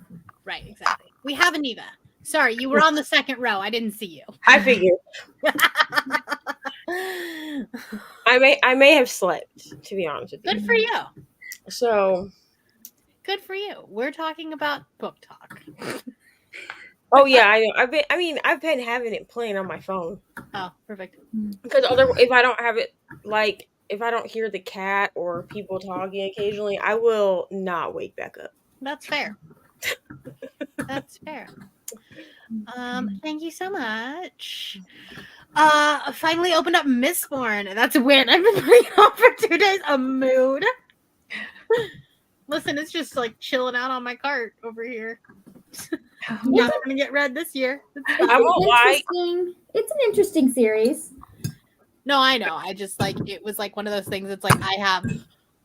Right, exactly. We have Aniva. Sorry, you were on the second row. I didn't see you. I figured. I may have slept, to be honest with you. Good for you. So good for you. We're talking about book talk. Oh yeah, I know. I've been having it playing on my phone. Oh, perfect. Because if I don't have it, like if I don't hear the cat or people talking occasionally, I will not wake back up. That's fair. That's fair. Thank you so much. Finally opened up Mistborn. That's a win. I've been playing on for 2 days. A mood. Listen, it's just like chilling out on my cart over here. Not gonna get read this year. I won't lie. It's an interesting series. No, I know. I just like it was like one of those things. It's like I have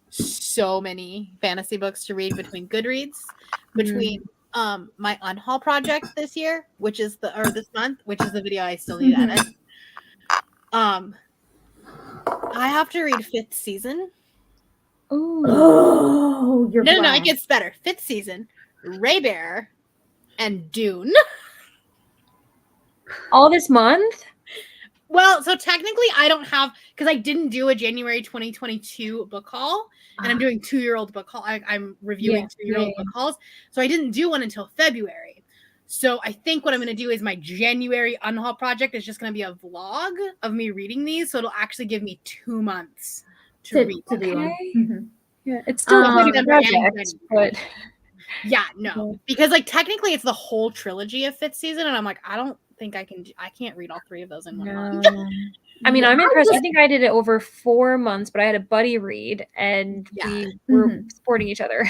so many fantasy books to read between Goodreads, between my unhaul project this year, this month, which is the video I still need to edit. I have to read 5th season. Oh, you're no, it gets better. 5th season, Raybear, and Dune. All this month? Well, so technically I don't have, because I didn't do a January 2022 book haul, and I'm doing 2-year-old book haul. I'm reviewing 2-year-old book hauls. So I didn't do one until February. So I think what I'm going to do is my January unhaul project is just going to be a vlog of me reading these. So it'll actually give me 2 months to read. Yeah, it's still a project, but yeah, no, because like technically it's the whole trilogy of 5th season, and I'm like, I don't think I can't read all 3 of those in one month. I mean, I'm impressed. I think I did it over 4 months, but I had a buddy read, and we were supporting each other.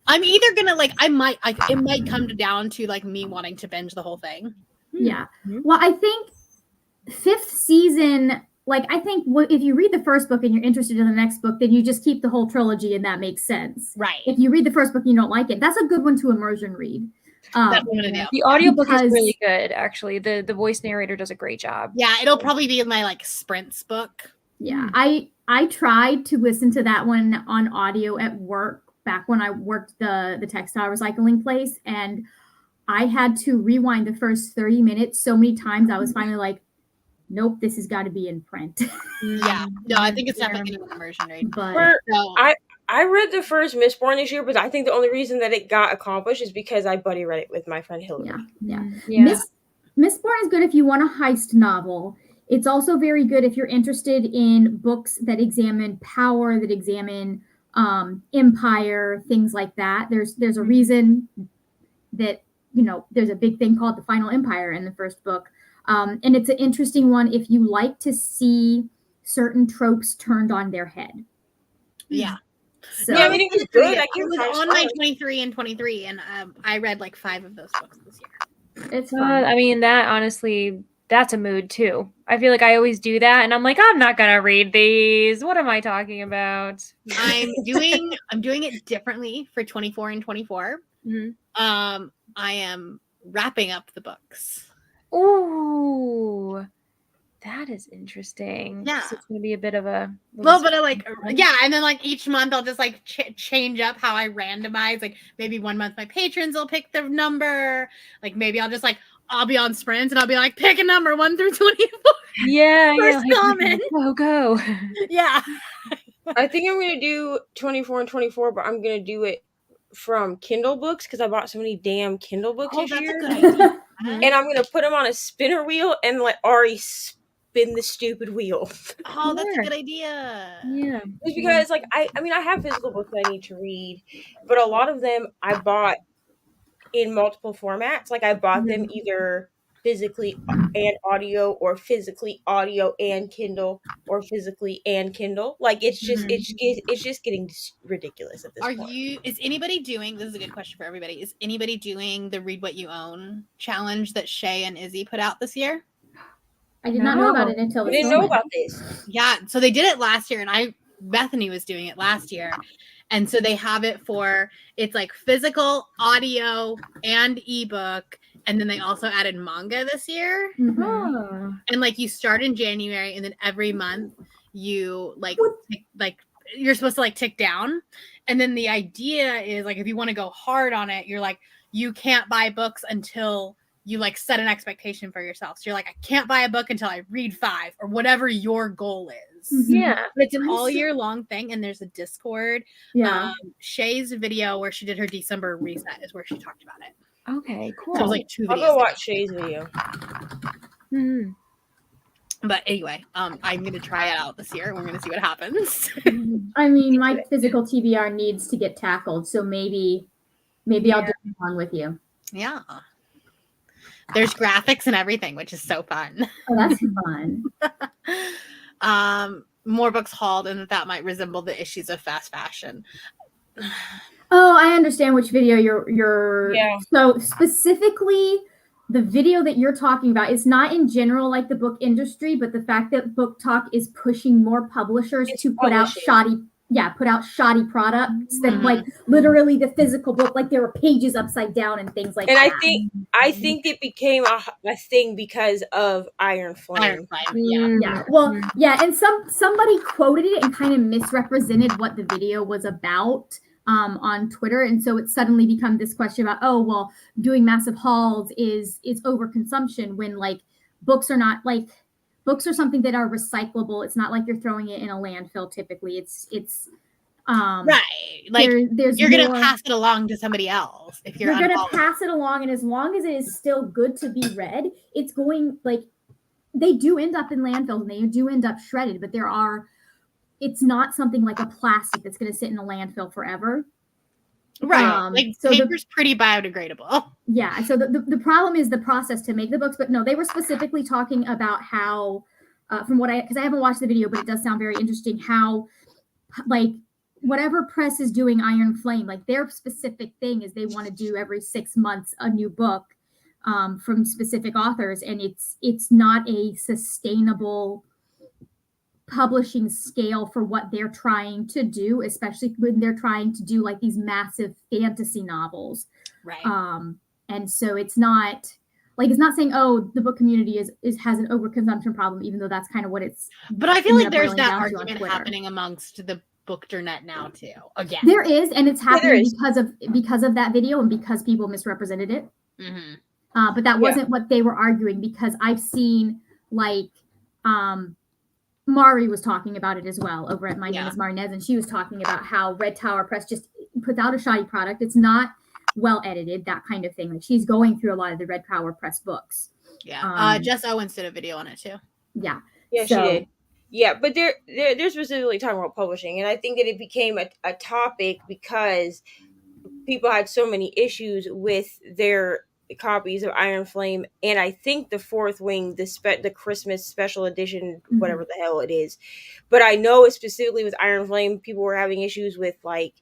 I'm either gonna it might come down to like me wanting to binge the whole thing. Yeah. Well, I think 5th season, like I think if you read the first book and you're interested in the next book, then you just keep the whole trilogy, and that makes sense. Right. If you read the first book and you don't like it, that's a good one to immersion read. That's what I'm gonna do. The audiobook is Because- really good, actually. The voice narrator does a great job. Yeah, it'll probably be my like sprints book. Yeah, I tried to listen to that one on audio at work back when I worked the textile recycling place, and I had to rewind the first 30 minutes so many times. I was finally like, nope, this has got to be in print. Yeah, no, I think it's definitely an immersion read. But So, I read the first Mistborn this year, but I think the only reason that it got accomplished is because I buddy read it with my friend Hillary. yeah. Yeah. Mistborn is good if you want a heist novel. It's also very good if you're interested in books that examine power, that examine empire, things like that. There's a reason that, you know, there's a big thing called the Final Empire in the first book. And it's an interesting one if you like to see certain tropes turned on their head. yeah. So, Yeah, I mean, it was good. I It can't was find on my spoilers. 23 and 23, and I read like 5 of those books this year. it's fun. I mean, that honestly, that's a mood too. I feel like I always do that, and I'm like, I'm not gonna read these. What am I talking about? I'm doing it differently for 24 and 24. Mhm. I am wrapping up the books. Ooh, that is interesting. Yeah. So it's gonna be a bit of a Little bit of like, yeah, and then like each month I'll just like change up how I randomize. Like maybe one month my patrons will pick the number. Like maybe I'll be on sprints and I'll be like, pick a number 1 through 24. Yeah, First comment. Go. Yeah. I think I'm gonna do 24 and 24, but I'm gonna do it from Kindle books because I bought so many damn Kindle books Oh, this that's year. a good idea. And I'm gonna put them on a spinner wheel and let Ari spin the stupid wheel. Oh, that's a Sure. good idea. Yeah. Just because, like, I mean, I have physical books that I need to read, but a lot of them I bought in multiple formats. Like, I bought them either physically and audio, or physically audio and Kindle, or physically and Kindle. Like, it's just it's just getting ridiculous at this point. Is anybody doing, this is a good question for everybody, is anybody doing the Read What You Own challenge that Shay and Izzy put out this year? I did not know about it until I this didn't know moment. about this. Yeah, so they did it last year, and Bethany was doing it last year. And so they have it for, it's like physical, audio, and ebook. And then they also added manga this year. Mhm. Oh. And like you start in January, and then every month you you're supposed to like tick down. And then the idea is like, if you want to go hard on it, you're like, you can't buy books until you like set an expectation for yourself. So you're like, I can't buy a book until I read 5 or whatever your goal is. Yeah. But it's an all year long thing, and there's a Discord. Yeah. Shay's video where she did her December reset is where she talked about it. Okay, cool. So it was like 2 videos. I'll go watch Shay's video. Mhm. But anyway, I'm gonna try it out this year, and we're gonna see what happens. I mean, my physical TBR needs to get tackled, so maybe I'll do one with you. Yeah. There's graphics and everything, which is so fun. Oh, that's fun. More books hauled, and that might resemble the issues of fast fashion. Oh, I understand which video you're. Yeah. So specifically, the video that you're talking about is not in general like the book industry, but the fact that Book Talk is pushing more publishers to put out shoddy products that like literally the physical book, like there were pages upside down and things like And that. I think it became a thing because of Iron Flame. Yeah. Well, yeah, and somebody quoted it and kind of misrepresented what the video was about on Twitter, and so it's suddenly become this question about, oh, well, doing massive hauls is overconsumption when like books are not like. Books are something that are recyclable. It's not like you're throwing it in a landfill. Typically, it's right. Like there's you're more, gonna pass it along to somebody else if you're gonna unfollowed. pass it along, and as long as it is still good to be read, it's going like they do end up in landfills and they do end up shredded. But it's not something like a plastic that's going to sit in a landfill forever. Right. Like so paper's pretty biodegradable. Yeah. So the problem is the process to make the books. But no, they were specifically talking about how, because I haven't watched the video, but it does sound very interesting how, like, whatever press is doing Iron Flame, like their specific thing is they want to do every 6 months a new book from specific authors. And it's not a sustainable publishing scale for what they're trying to do, especially when they're trying to do like these massive fantasy novels. Right. And so it's not saying, oh, the book community has an overconsumption problem, even though that's kind of what it's. But I feel like there's boiling that down to on argument Twitter. happening amongst the bookternet now too. Again, There is, and it's there happening is. because of that video and because people misrepresented it. Mm-hmm. But that wasn't what they were arguing, because I've seen like Mari was talking about it as well over at My Name is Marinez, and she was talking about how Red Tower Press just puts out a shoddy product. It's not well edited, that kind of thing. Like, she's going through a lot of the Red Tower Press books. Yeah. Jess Owens did a video on it too. Yeah. Yeah, So- she did. Yeah, but they're specifically talking about publishing, and I think that it became a topic because people had so many issues with their copies of Iron Flame, and I think the Fourth Wing, the Christmas special edition, whatever the hell it is. But I know specifically with Iron Flame, people were having issues with like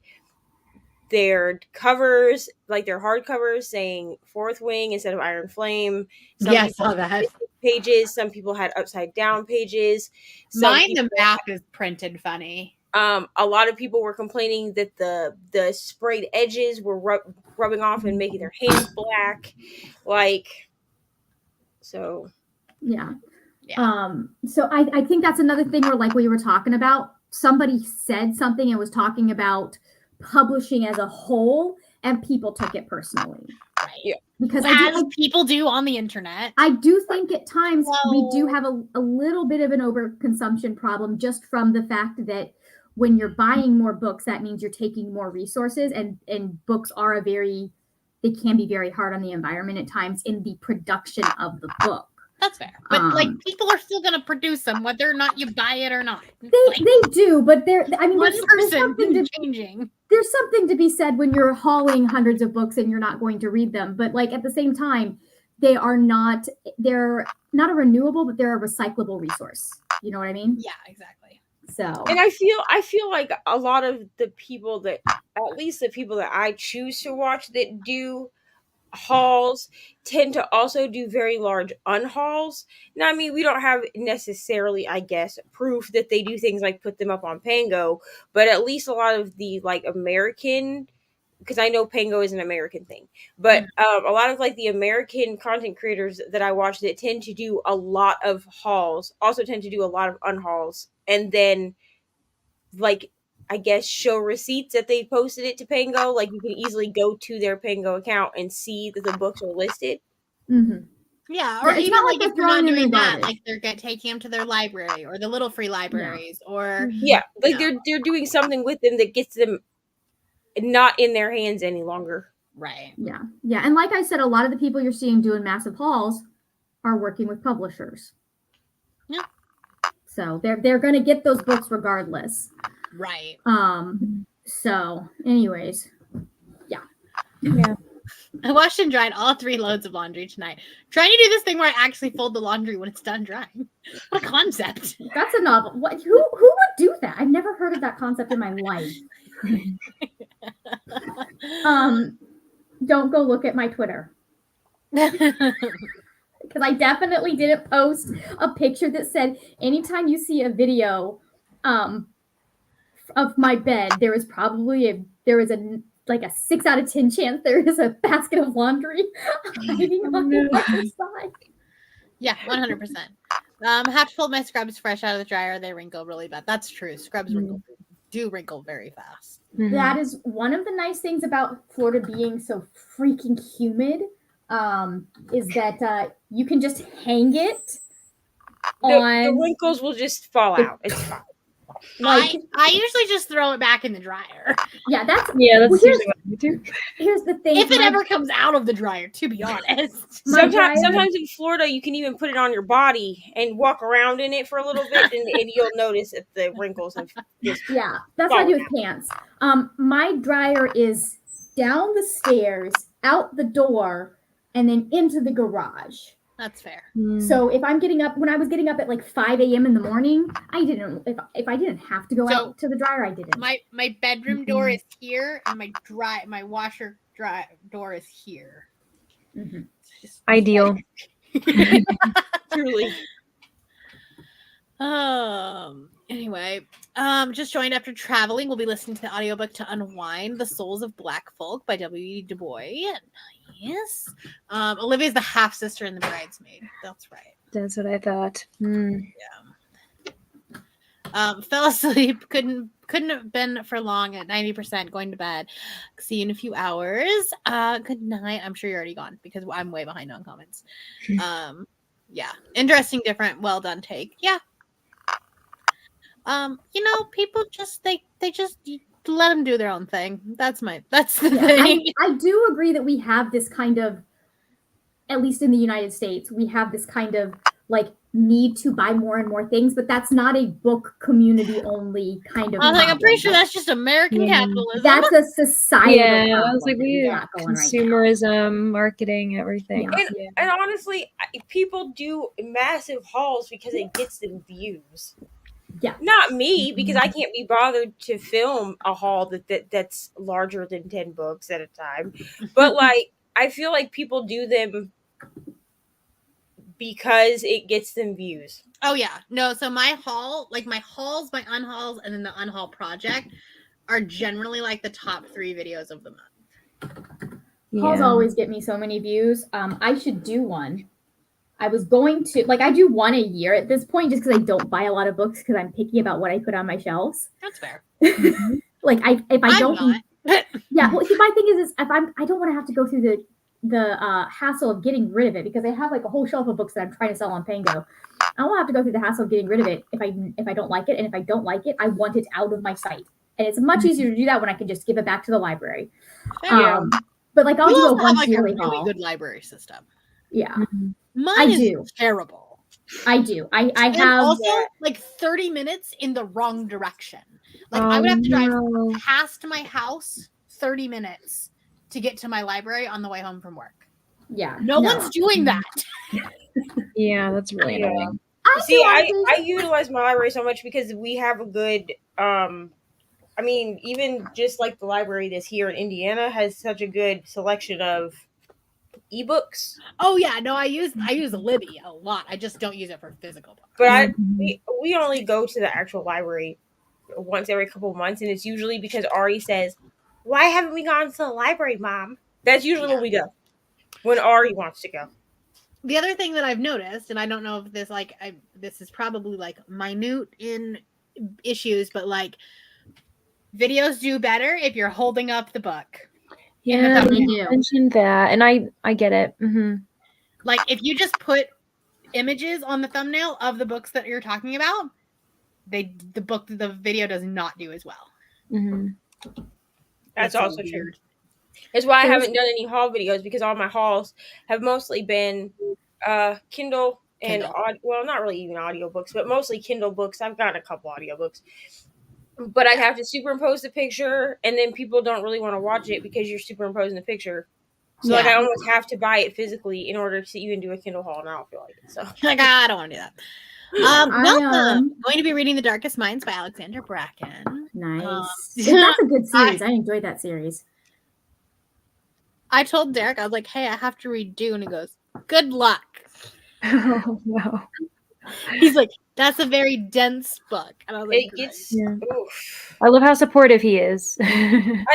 their covers, like their hardcovers saying Fourth Wing instead of Iron Flame. I saw that. Pages. Some people had upside down pages. The back is printed funny. A lot of people were complaining that the sprayed edges were rubbing off and making their hands black. So I think that's another thing where, like we were talking about, somebody said something and was talking about publishing as a whole, and people took it personally. Right. Yeah. Because people do on the internet. I do think at times we do have a little bit of an overconsumption problem, just from the fact that when you're buying more books, that means you're taking more resources, and books are they can be very hard on the environment at times in the production of the book. That's fair. But people are still going to produce them, whether or not you buy it or not. They do, but there's something to be said when you're hauling hundreds of books and you're not going to read them. But like at the same time, they're not a renewable, but they're a recyclable resource. You know what I mean? Yeah, exactly. So, and I feel like a lot of the people that, at least the people that I choose to watch that do hauls, tend to also do very large unhauls. Now, I mean, we don't have necessarily, I guess, proof that they do things like put them up on Pango, but at least a lot of the like American, because I know Pango is an American thing, but a lot of like the American content creators that I watch that tend to do a lot of hauls also tend to do a lot of unhauls, and then like, I guess, show receipts that they posted it to Pango. Like, you can easily go to their Pango account and see that the books are listed. Mm-hmm. Yeah, or even not like if you're not doing that, garbage. like they're taking them to their library or the little free libraries, or they're doing something with them that gets them not in their hands any longer. Right. Yeah, and like I said, a lot of the people you're seeing doing massive hauls are working with publishers. Yeah. So they're going to get those books regardless. Right. So, anyways, yeah. I washed and dried all 3 loads of laundry tonight. Trying to do this thing where I actually fold the laundry when it's done drying. What a concept! That's a novel. What? Who would do that? I've never heard of that concept in my life. Don't go look at my Twitter. Because I definitely didn't post a picture that said, anytime you see a video of my bed, there is a 6 out of 10 chance there is a basket of laundry hiding on the other side. Yeah, 100%. Have to fold my scrubs fresh out of the dryer. They wrinkle really bad. That's true. Scrubs do wrinkle very fast. That is one of the nice things about Florida being so freaking humid, is that you can just hang it on. The wrinkles will just fall out. It's fine. Like, I usually just throw it back in the dryer. Yeah, that's usually what I do. Here's the thing. If it ever comes out of the dryer, to be honest. Sometimes in Florida, you can even put it on your body and walk around in it for a little bit, and you'll notice that the wrinkles have just that's what I do with pants. My dryer is down the stairs, out the door, and then into the garage. That's fair. So if I'm getting up, when I was getting up at like 5 a.m. in the morning, I didn't. If I didn't have to go out to the dryer, I didn't. My bedroom door is here, and my washer door is here. Ideal. truly. Anyway, just joined after traveling. We'll be listening to the audiobook to unwind The Souls of Black Folk by W.E. Du Bois. nice. Olivia's the half sister in The Bridesmaid. That's right. That's what I thought. Fell asleep. Couldn't have been for long at 90%. Going to bed. See you in a few hours. Good night. I'm sure you're already gone because I'm way behind on comments. Yeah. Interesting, different, well done take. Yeah. People just they just let them do their own thing. That's the thing. I do agree that we have this kind of, at least in the United States, we have this kind of like need to buy more and more things, but that's not a book community only kind of. I was like, I'm pretty sure that's just American capitalism. That's a society. Yeah, I was like, we have consumerism, marketing, everything. And honestly, people do massive hauls because it gets them views. Yeah. Not me, because I can't be bothered to film a haul that's larger than 10 books at a time. But like, I feel like people do them because it gets them views. Oh yeah. No, so my haul, like my hauls, my unhauls, and then the unhaul project are generally like the top 3 videos of the month. Hauls always get me so many views. I should do one. I was going to, like, I do one a year at this point just because I don't buy a lot of books because I'm picky about what I put on my shelves. That's fair. Like, if I don't, yeah. Well, my thing is if I don't want to have to go through the hassle of getting rid of it because I have like a whole shelf of books that I'm trying to sell on Pango. I don't want to have to go through the hassle of getting rid of it if I don't like it, and if I don't like it, I want it out of my sight. And it's much easier to do that when I can just give it back to the library. But like I'll do a once yearly haul. Really good library system. Yeah. Mine is terrible. I do. I and have also like 30 minutes in the wrong direction. Like I would have to drive past my house 30 minutes to get to my library on the way home from work. Yeah. No one's doing that. Yeah, that's really annoying. I utilize my library so much because we have a good I mean, even just like the library that's here in Indiana has such a good selection of ebooks. Oh yeah, no, I use Libby a lot. I just don't use it for physical books. But we only go to the actual library once every couple of months, and it's usually because Ari says, "Why haven't we gone to the library, Mom?" That's usually when we go. When Ari wants to go. The other thing that I've noticed, and I don't know if this this is probably like minute in issues, but like videos do better if you're holding up the book. Yeah, you mentioned that, and I get it. Mm-hmm. Like if you just put images on the thumbnail of the books that you're talking about, the video does not do as well. Mm-hmm. That's also true. That's why I haven't done any haul videos, because all my hauls have mostly been Kindle and well, not really even audiobooks, but mostly Kindle books. I've got a couple audiobooks. But I have to superimpose the picture, and then people don't really want to watch it because you're superimposing the picture. So like I almost have to buy it physically in order to even do a Kindle haul, and I don't feel like it. So like I don't want to do that. I'm going to be reading The Darkest Minds by Alexandra Bracken. Nice. That's a good series. I enjoyed that series. I told Derek, I was like, hey, I have to read Dune. He goes, good luck. Oh, no. He's like, that's a very dense book. And I was like, I love how supportive he is. I mean,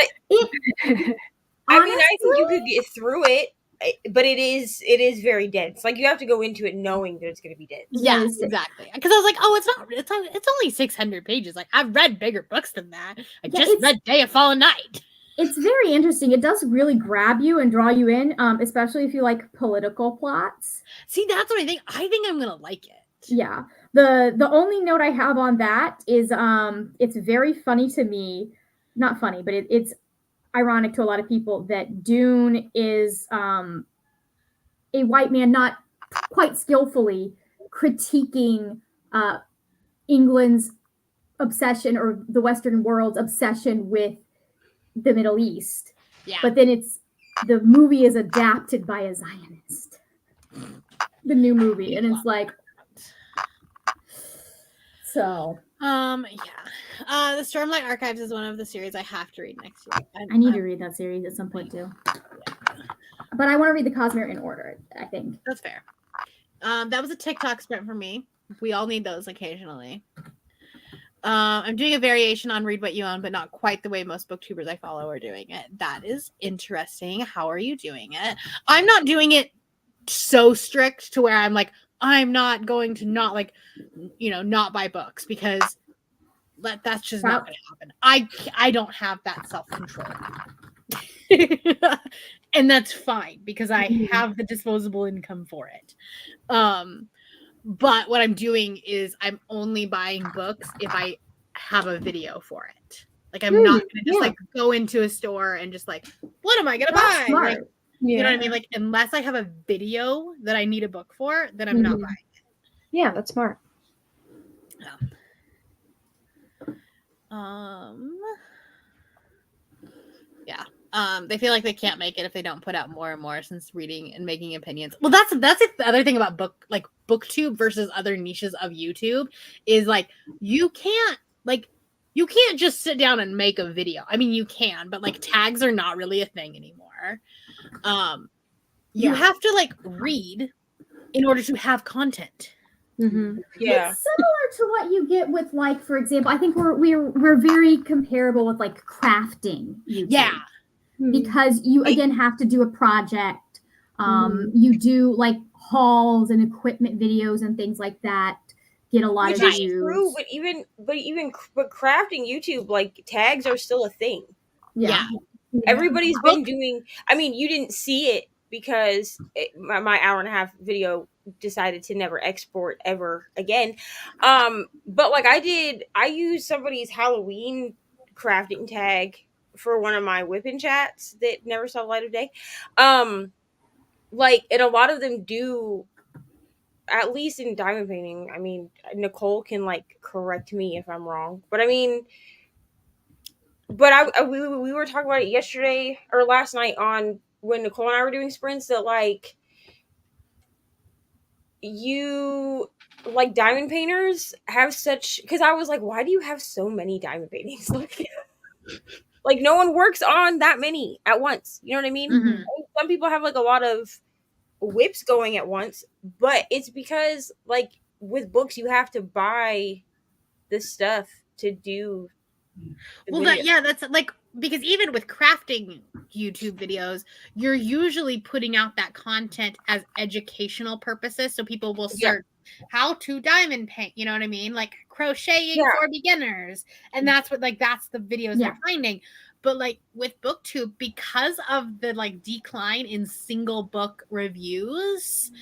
I think you could get through it, but it is very dense. Like you have to go into it knowing that it's going to be dense. Yeah, exactly. Because I was like, oh, it's only 600 pages. Like I've read bigger books than that. I just read Day of Fallen Night. It's very interesting. It does really grab you and draw you in, especially if you like political plots. See, that's what I think. I think I'm gonna like it. Yeah. The only note I have on that is it's very funny to me. Not funny, but it's ironic to a lot of people that Dune is a white man not quite skillfully critiquing England's obsession or the Western world's obsession with the Middle East. Yeah. But then the movie is adapted by a Zionist. The new movie. And it's like the Stormlight Archives is one of the series I have to read next year. I need to read that series at some point too. But I want to read the Cosmere in order, I think. That's fair. That was a TikTok sprint for me. We all need those occasionally. I'm doing a variation on Read What You Own, but not quite the way most booktubers I follow are doing it. That is interesting. How are you doing it? I'm not doing it so strict to where I'm like, I'm not going to not like, not buy books, because that's just not going to happen. I don't have that self-control. And that's fine because I have the disposable income for it. But what I'm doing is I'm only buying books if I have a video for it. Like, I'm not going to just like go into a store and just like, what am I going to buy? Smart. Like, you know what I mean? Like, unless I have a video that I need a book for, then I'm not buying it. Yeah, that's smart. Yeah. They feel like they can't make it if they don't put out more and more, since reading and making opinions. Well, that's the other thing about BookTube versus other niches of YouTube is like you can't just sit down and make a video. I mean, you can, but like tags are not really a thing anymore. You have to like read in order to have content. Mm-hmm. Yeah. It's similar to what you get with, like, for example, I think we're very comparable with like crafting YouTube. Yeah. Because you again have to do a project. You do like hauls and equipment videos and things like that. Get a lot Which of is views. true, but crafting YouTube, like, tags are still a thing. Yeah. Everybody's been doing. I mean, you didn't see it because my hour and a half video decided to never export ever again. But like I used somebody's Halloween crafting tag for one of my whipping chats that never saw the light of day. Like, and a lot of them do, at least in diamond painting. I mean, Nicole can like correct me if I'm wrong, but I mean, but we were talking about it yesterday or last night on when Nicole and I were doing sprints, that like diamond painters have such, because I was like, why do you have so many diamond paintings? Like no one works on that many at once. You know what I mean? Mm-hmm. Some people have like a lot of whips going at once, but it's because like with books you have to buy the stuff to do Well, that's like, because even with crafting YouTube videos, you're usually putting out that content as educational purposes, so people will search how to diamond paint, you know what I mean, like crocheting for beginners, and that's what that's the videos they're finding. But like with BookTube, because of the like decline in single book reviews,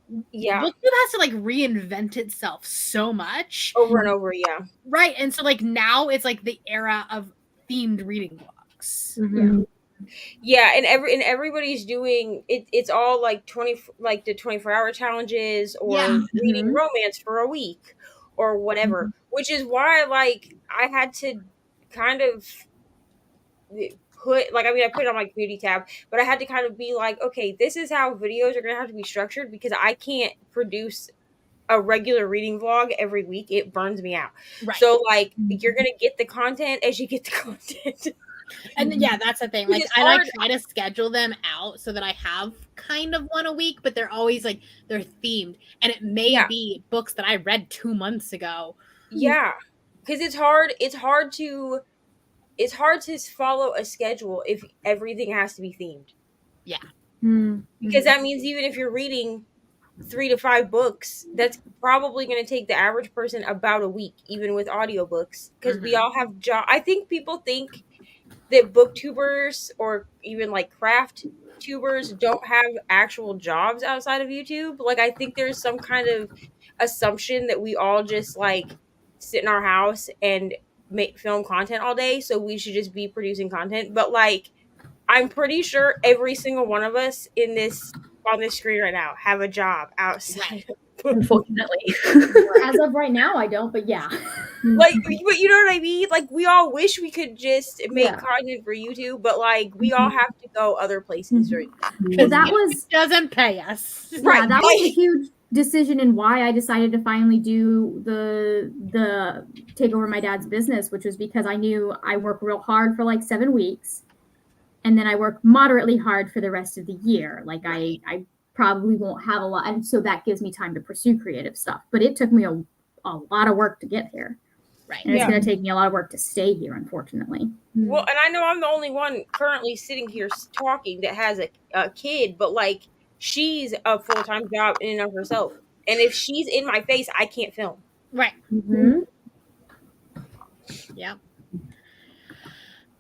BookTube has to like reinvent itself so much over and over. Right. And so like now it's like the era of themed reading vlogs. And everybody's doing it. It's all like the 24-hour challenges, or reading romance for a week or whatever, which is why like I had to kind of put, like, I mean, I put it on my community tab, but I had to kind of be like, okay, this is how videos are going to have to be structured, because I can't produce a regular reading vlog every week. It burns me out. Right. So like you're going to get the content as you get the content. And that's the thing. Like I like try to schedule them out so that I have kind of one a week, but they're always like, they're themed, and it may be books that I read 2 months ago. Yeah. Cause it's hard to follow a schedule if everything has to be themed. Yeah. Because that means even if you're reading 3 to 5 books, that's probably going to take the average person about a week, even with audiobooks, because we all have I think people think that booktubers or even like craft tubers don't have actual jobs outside of YouTube. Like I think there's some kind of assumption that we all just like sit in our house and film content all day, so we should just be producing content. But like I'm pretty sure every single one of us on this screen right now have a job outside. Unfortunately. As of right now, I don't, but yeah. Like, but you know what I mean? Like, we all wish we could just make content for YouTube, but like, we all have to go other places during that. Well, that doesn't pay us. Right. Yeah, that was a huge decision and why I decided to finally do the take over my dad's business, which was because I knew I work real hard for like 7 weeks. And then I work moderately hard for the rest of the year. Like I probably won't have a lot. And so that gives me time to pursue creative stuff. But it took me a lot of work to get here. Right. And it's Yeah. going to take me a lot of work to stay here, unfortunately. Well, and I know I'm the only one currently sitting here talking that has a kid, but like she's a full-time job in and of herself. And if she's in my face, I can't film. Right. Mm-hmm. Yeah.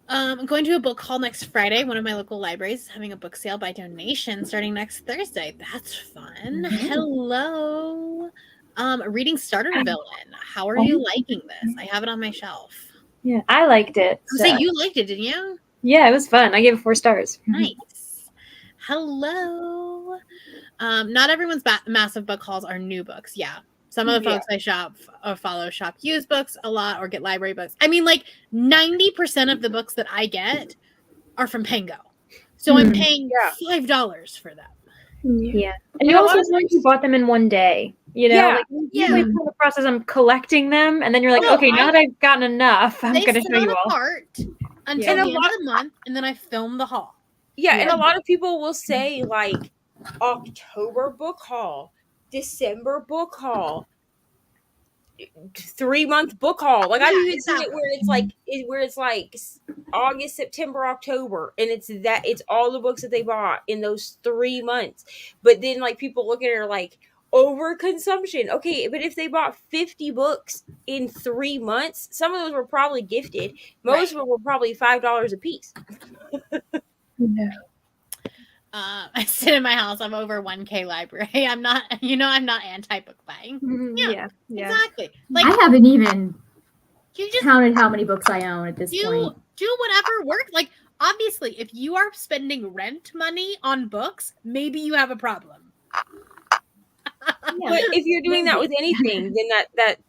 I'm going to a book haul next Friday. One of my local libraries is having a book sale by donation starting next Thursday. That's fun. Hello. Reading Starter Villain. How are you liking this? I have it on my shelf. Yeah, I liked it. I say you liked it, didn't you? Yeah, it was fun. I gave it 4 stars. Nice. Hello. Not everyone's massive book hauls are new books. Yeah. Some of the folks I shop or follow shop used books a lot or get library books. I mean, like 90% of the books that I get are from Pango. So I'm paying $5 for them. Yeah. And you also know you bought them in one day. You know, like you went through the process of collecting them, and then you're like, okay, now that I've gotten enough, I'm going to show you all. Apart until the end of the month, and then I film the haul. Yeah, and a lot of people will say like October book haul, December book haul, 3-month book haul. Like I've even seen it where it's like August, September, October, and it's all the books that they bought in those 3 months. But then like people look at it like overconsumption. Okay, but if they bought 50 books in 3 months, some of those were probably gifted. Most of them were probably $5 a piece. No. I sit in my house. I'm over 1K library. I'm not anti-book buying. Yeah, exactly. Like I haven't even you just counted how many books I own at this point. Do whatever works. Like obviously, if you are spending rent money on books, maybe you have a problem. But if you're doing that with anything, then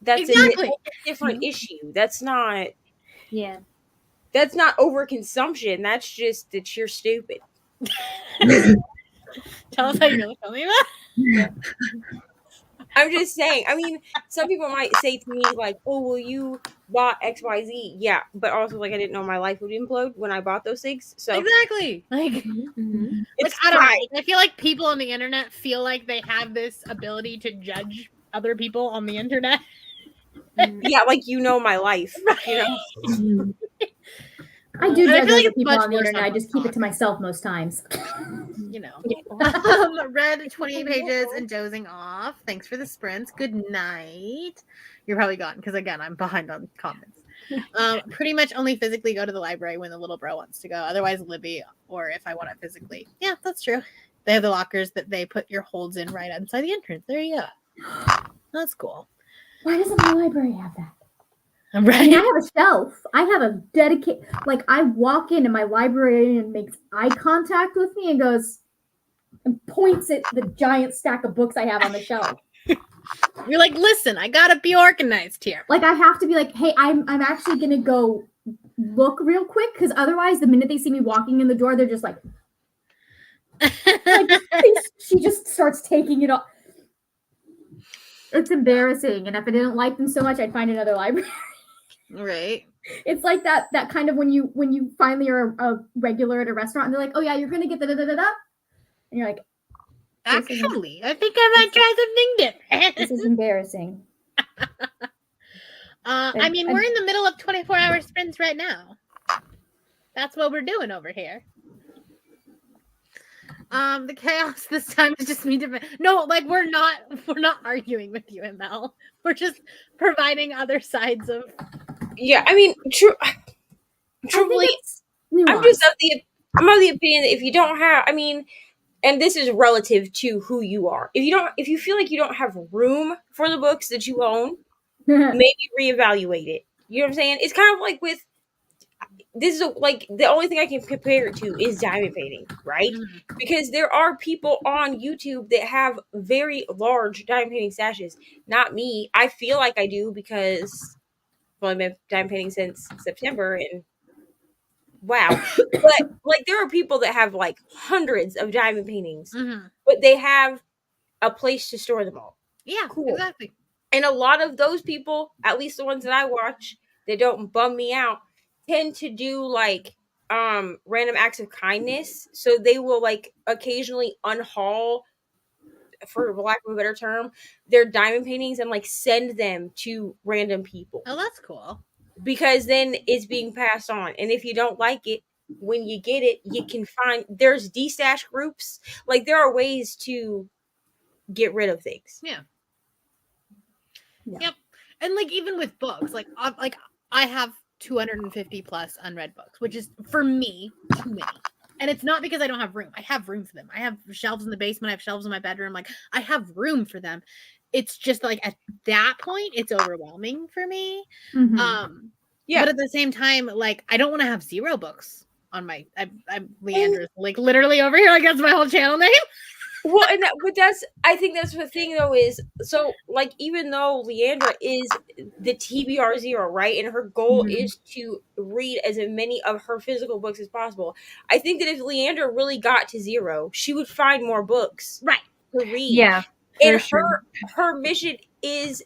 that's a different issue. That's not overconsumption. That's just that you're stupid. Tell us how you really feel about that. I'm just saying. I mean, some people might say to me like, "Oh, well, you bought XYZ." Yeah, but also like I didn't know my life would implode when I bought those things. So exactly, like, it's I don't know. I feel like people on the internet feel like they have this ability to judge other people on the internet. Yeah, like my life. You know. I do judge other people on the internet. I just keep it to myself most times. You know. Read 28 pages and dozing off. Thanks for the sprints. Good night. You're probably gone because again, I'm behind on comments. Pretty much only physically go to the library when the little bro wants to go. Otherwise, Libby or if I want it physically. Yeah, that's true. They have the lockers that they put your holds in right outside the entrance. There you go. That's cool. Why doesn't my library have that? Right. I mean, I have a shelf. I have a dedicated, like I walk in and my librarian makes eye contact with me and goes and points at the giant stack of books I have on the shelf. You're like, listen, I gotta be organized here. Like I have to be like, hey, I'm actually gonna go look real quick because otherwise, the minute they see me walking in the door, they're just like she just starts taking it off. It's embarrassing, and if I didn't like them so much, I'd find another library. Right. It's like that kind of when you finally are a regular at a restaurant and they're like, oh yeah, you're gonna get the da-da-da-da, and you're like, actually, I think I might try something different. This is embarrassing. I mean, we're in the middle of 24-hour sprints right now. That's what we're doing over here. The chaos this time is just me different. No, like we're not arguing with you, ML. We're just providing other sides of. Yeah, I mean, truthfully, I'm of the opinion that if you don't have, I mean, and this is relative to who you are. If you feel like you don't have room for the books that you own, maybe reevaluate it. You know what I'm saying? It's kind of like with. This is like the only thing I can compare it to is diamond painting, right? Because there are people on YouTube that have very large diamond painting stashes. Not me. I feel like I do because I've been diamond painting since September, and wow. But like there are people that have like hundreds of diamond paintings, but they have a place to store them all. Yeah, cool. Exactly. And a lot of those people, at least the ones that I watch, that don't bum me out, tend to do like random acts of kindness. So they will like occasionally unhaul for lack of a better term, their diamond paintings and like send them to random people. Oh, that's cool. Because then it's being passed on. And if you don't like it, when you get it, you can find there's de-stash groups. Like there are ways to get rid of things. Yeah. Yep. And like even with books, like I have 250 plus unread books, which is for me too many. And it's not because I don't have room. I have room for them. I have shelves in the basement. I have shelves in my bedroom. Like I have room for them. It's just like at that point, it's overwhelming for me. Yeah. But at the same time, like I don't want to have 0 books on my. I'm Leandra's like literally over here. Like that's my whole channel name. Well, and I think that's the thing though is so like even though Leandra is the TBR 0, right, and her goal is to read as many of her physical books as possible. I think that if Leandra really got to 0, she would find more books, right, to read. Yeah, and her mission is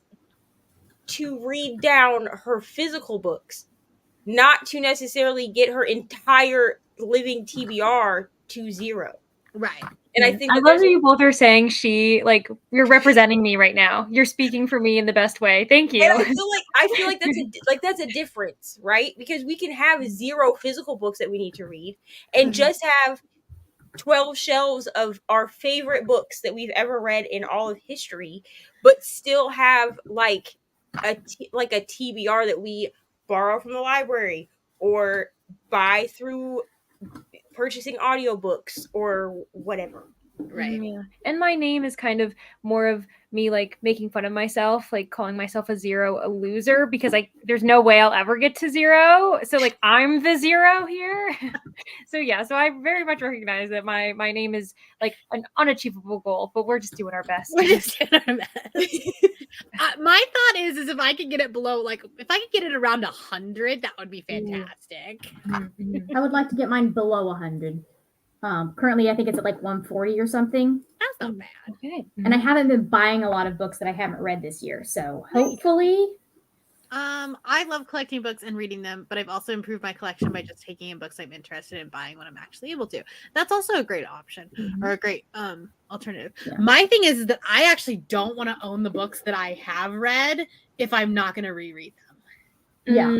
to read down her physical books, not to necessarily get her entire living TBR to 0, right. And I think I love that you both are saying you're representing me right now. You're speaking for me in the best way. Thank you. And I feel like that's a difference, right? Because we can have 0 physical books that we need to read and just have 12 shelves of our favorite books that we've ever read in all of history, but still have like a TBR that we borrow from the library or buy through purchasing audiobooks or whatever. Right. Yeah. And my name is kind of more of me like making fun of myself, like calling myself a 0, a loser, because there's no way I'll ever get to 0. So like I'm the 0 here. So yeah, so I very much recognize that my name is like an unachievable goal, but we're just doing our best. We're just doing our best. My thought is if I could get it below, like if I could get it around 100, that would be fantastic. I would like to get mine below 100. Currently, I think it's at like 140 or something. That's not bad. Okay. And I haven't been buying a lot of books that I haven't read this year. So hopefully. I love collecting books and reading them, but I've also improved my collection by just taking in books I'm interested in buying when I'm actually able to. That's also a great option or a great alternative. Yeah. My thing is that I actually don't want to own the books that I have read if I'm not going to reread them. Yeah.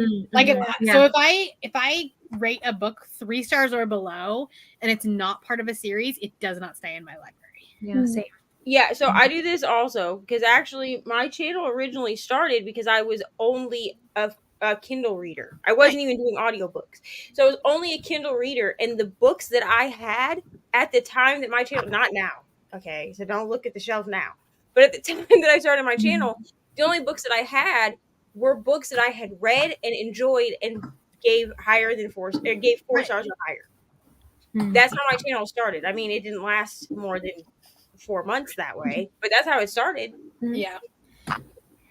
So if I rate a book 3 stars or below and it's not part of a series, it does not stay in my library. Yeah, same. Yeah, so I do this also because actually my channel originally started because I was only a Kindle reader. I wasn't even doing audiobooks. So I was only a Kindle reader, and the books that I had at the time that my channel, not now, okay, so don't look at the shelf now, but at the time that I started my channel, the only books that I had were books that I had read and enjoyed and gave 4 stars or higher. That's how my channel started. I mean, it didn't last more than 4 months that way, but that's how it started. Yeah.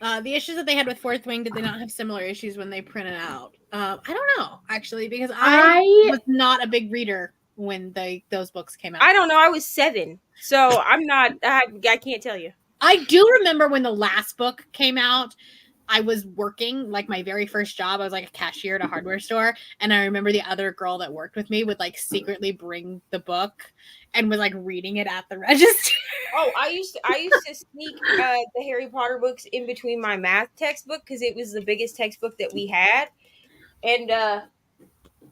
The issues that they had with Fourth Wing, did they not have similar issues when they printed out? I don't know, actually, because I was not a big reader when those books came out. I don't know. I was 7, so I'm not. I can't tell you. I do remember when the last book came out. I was working, like my very first job. I was like a cashier at a hardware store. And I remember the other girl that worked with me would like secretly bring the book and was like reading it at the register. Oh, I used to sneak the Harry Potter books in between my math textbook because it was the biggest textbook that we had. And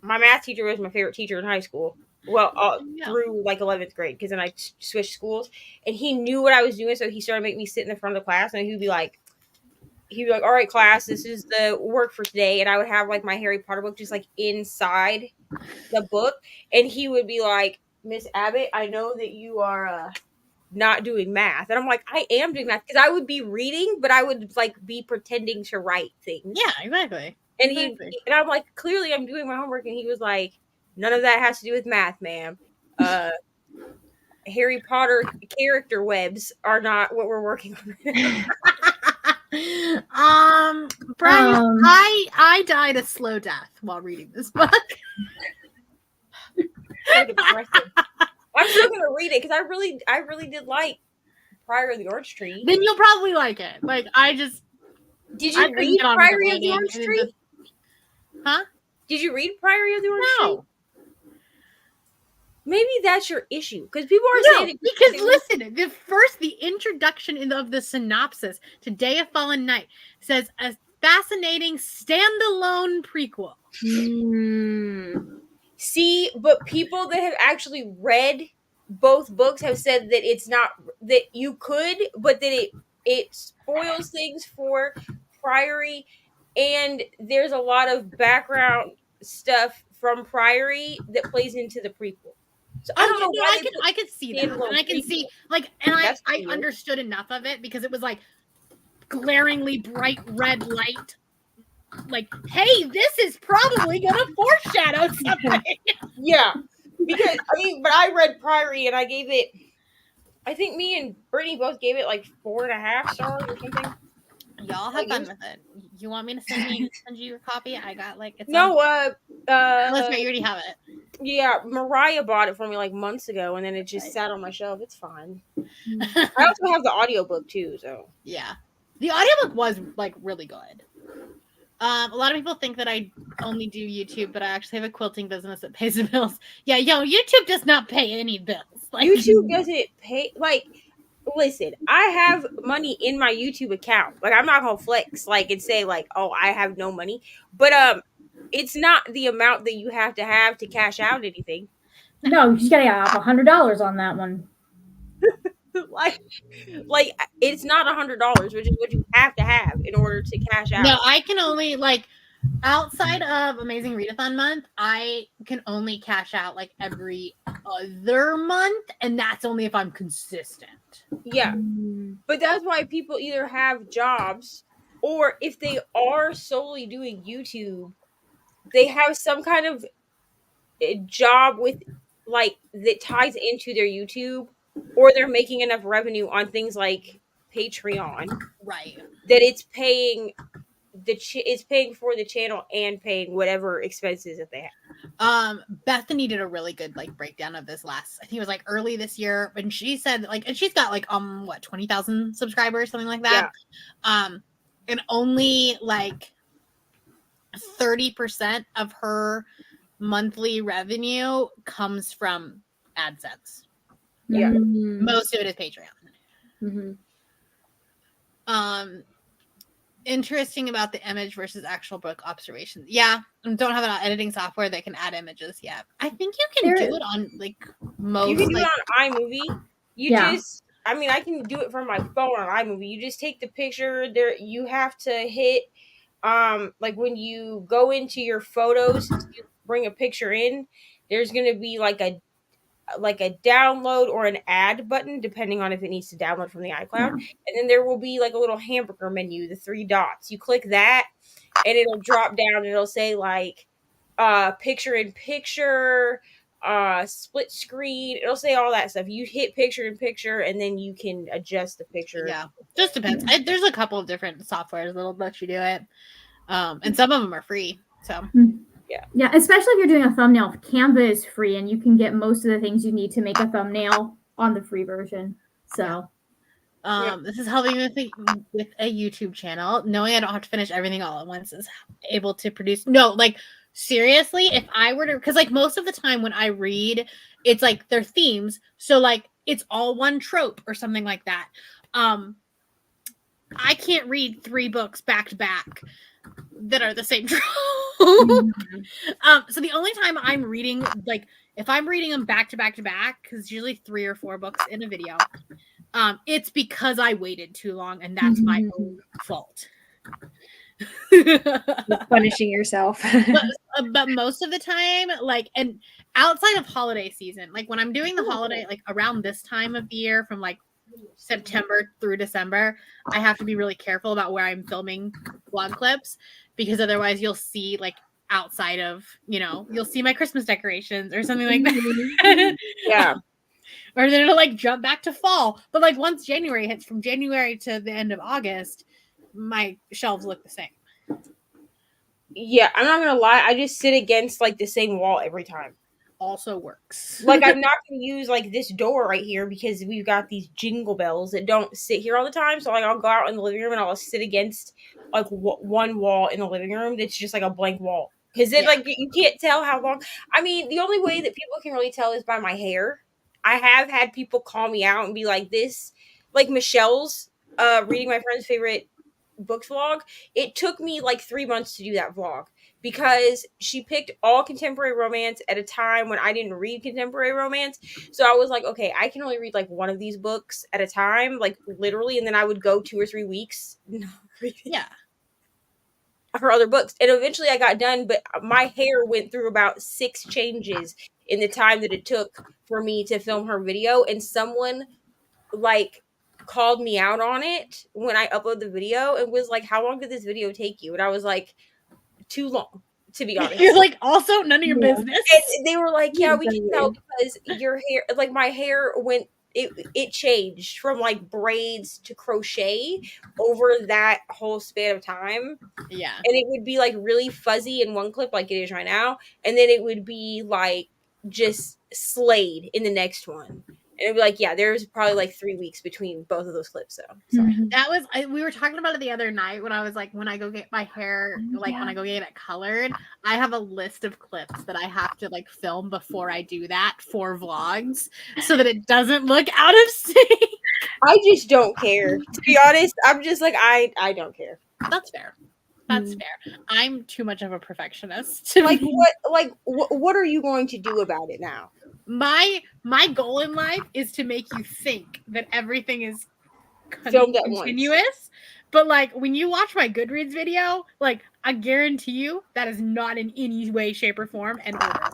my math teacher was my favorite teacher in high school. Well, through like 11th grade, because then I switched schools. And he knew what I was doing, so he started making me sit in the front of the class, and he'd be like, all right, class, this is the work for today. And I would have like my Harry Potter book just like inside the book. And he would be like, Miss Abbott, I know that you are not doing math. And I'm like, I am doing math, because I would be reading, but I would like be pretending to write things. Yeah, exactly. And and I'm like, clearly I'm doing my homework. And he was like, none of that has to do with math, ma'am. Harry Potter character webs are not what we're working on. Brian, I died a slow death while reading this book. So depressing. I'm still gonna read it because I really did like Priory of the Orange Tree. Then you'll probably like it. Like did you read Priory of the Orange Tree? Huh? Did you read Priory of the Orange Tree? maybe that's your issue because people are saying it because listen, the introduction of the synopsis to Day of Fallen Night says a fascinating standalone prequel. See, but people that have actually read both books have said that it's not that you could, but that it spoils things for Priory, and there's a lot of background stuff from Priory that plays into the prequel. So I don't know why I could see that, and I can see I understood enough of it because it was like glaringly bright red light. Like, hey, this is probably gonna foreshadow something. Yeah, because but I read Priory and I gave it. I think me and Brittany both gave it like 4.5 stars or something. Y'all have fun with it. You want me to send you your copy? I got it's unless you already have it. Yeah, Mariah bought it for me like months ago, and then it just sat on my shelf. It's fine. I also have the audiobook too, so yeah, the audiobook was like really good. A lot of people think that I only do YouTube, but I actually have a quilting business that pays the bills. Yeah, YouTube does not pay any bills. YouTube doesn't pay. Listen, I have money in my YouTube account. I'm not gonna flex and say oh, I have no money, but it's not the amount that you have to cash out anything. No, you just gotta have $100 on that one. It's not $100, which is what you have to have in order to cash out. No, I can only outside of Amazing Readathon month, I can only cash out every other month, and that's only if I'm consistent. Yeah, but that's why people either have jobs or if they are solely doing YouTube, they have some kind of job with that ties into their YouTube, or they're making enough revenue on things like Patreon, right? That it's paying it's paying for the channel and paying whatever expenses that they have. Bethany did a really good breakdown of this I think it was early this year, and she said and she's got 20,000 subscribers, something like that. Yeah. And only 30% of her monthly revenue comes from AdSense. Yeah. Most of it is Patreon. Interesting about the image versus actual book observations. Yeah, don't have an editing software that can add images yet. I think you can do it on most. You can do it on iMovie. I can do it from my phone on iMovie. You just take the picture. There, you have to hit when you go into your photos, you bring a picture in. There's gonna be a download or an add button, depending on if it needs to download from the iCloud. And then there will be a little hamburger menu, the 3 dots. You click that, and it'll drop down, and it'll say picture in picture, split screen. It'll say all that stuff. You hit picture in picture, and then you can adjust the picture. Yeah, just depends. There's a couple of different softwares that'll let you do it, and some of them are free. So. Yeah, especially if you're doing a thumbnail. Canva is free, and you can get most of the things you need to make a thumbnail on the free version. So, this is helping me with a YouTube channel. Knowing I don't have to finish everything all at once is able to produce. No, seriously, if I were to, because most of the time when I read, it's their themes. So it's all one trope or something like that. I can't read 3 books back to back that are the same trope. So the only time I'm reading, if I'm reading them back to back to back, because usually 3 or 4 books in a video, it's because I waited too long, and that's my own fault. You're punishing yourself. but most of the time, and outside of holiday season, when I'm doing the holiday, around this time of the year, from September through December, I have to be really careful about where I'm filming vlog clips, because otherwise you'll see outside of, you'll see my Christmas decorations or something like that. Yeah. Or then it'll jump back to fall. But once January hits, from January to the end of August, my shelves look the same. Yeah, I'm not gonna lie, I just sit against the same wall every time. Also works. I'm not gonna use this door right here because we've got these jingle bells that don't sit here all the time. So I'll go out in the living room and I'll sit against one wall in the living room that's just a blank wall. Because then, like, you can't tell how long. I mean, the only way that people can really tell is by my hair. I have had people call me out and be like, this, like Michelle's reading my friend's favorite books vlog. It took me like 3 months to do that vlog because she picked all contemporary romance at a time when I didn't read contemporary romance. So I was like, okay, I can only read like one of these books at a time, like literally. And then I would go 2 or 3 weeks. Yeah. Her other books, and eventually I got done, but my hair went through about 6 changes in the time that it took for me to film her video, and someone like called me out on it when I uploaded the video and was like, how long did this video take you? And I was like, too long, to be honest. You're like, also none of your business. And they were like, yeah, we can tell because your hair, like my hair went, it changed from like braids to crochet over that whole span of time. Yeah. And it would be like really fuzzy in one clip like it is right now. And then it would be like just slayed in the next one. And it'd be like, yeah, there's probably like 3 weeks between both of those clips. So sorry. That was, we were talking about it the other night when I was like, when I go get my hair, like when I go get it colored, I have a list of clips that I have to like film before I do that for vlogs so that it doesn't look out of sync. I just don't care. To be honest, I'm just like, I don't care. That's fair. That's fair. I'm too much of a perfectionist. What are you going to do about it now? My goal in life is to make you think that everything is filmed at continuous. Once. But like when you watch my Goodreads video, like I guarantee you that is not in any way, shape, or form and order.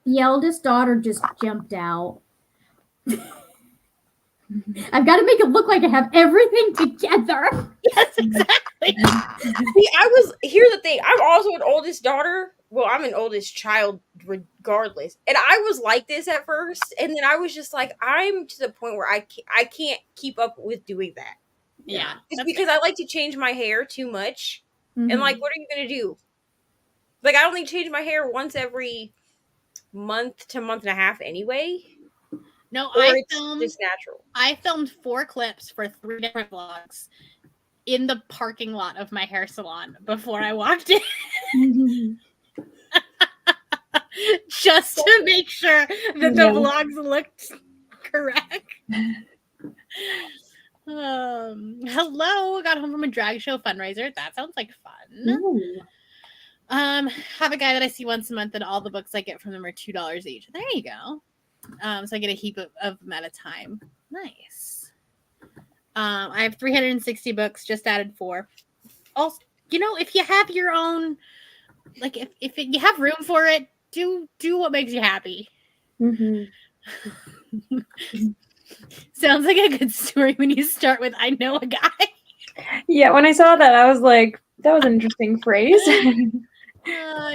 The eldest daughter just jumped out. I've got to make it look like I have everything together. Yes, exactly. Here's the thing. I'm also an oldest daughter. Well, I'm an oldest child regardless. And I was like this at first. And then I was just like, I'm to the point where I can't keep up with doing that. Yeah. It's because I like to change my hair too much. Mm-hmm. And like, what are you going to do? Like, I only change my hair once every month to month and a half anyway. No, just natural. I filmed 4 clips for 3 different vlogs in the parking lot of my hair salon before I walked in. Just to make sure that the vlogs looked correct. Hello, got home from a drag show fundraiser. That sounds like fun. Ooh. Have a guy that I see once a month, and all the books I get from them are $2 each. There you go. So I get a heap of them at a time. Nice. I have 360 books, just added 4. Also, if you have your own, like if you have room for it, do what makes you happy. Mm-hmm. Sounds like a good story when you start with, I know a guy. Yeah, when I saw that, I was like, that was an interesting phrase.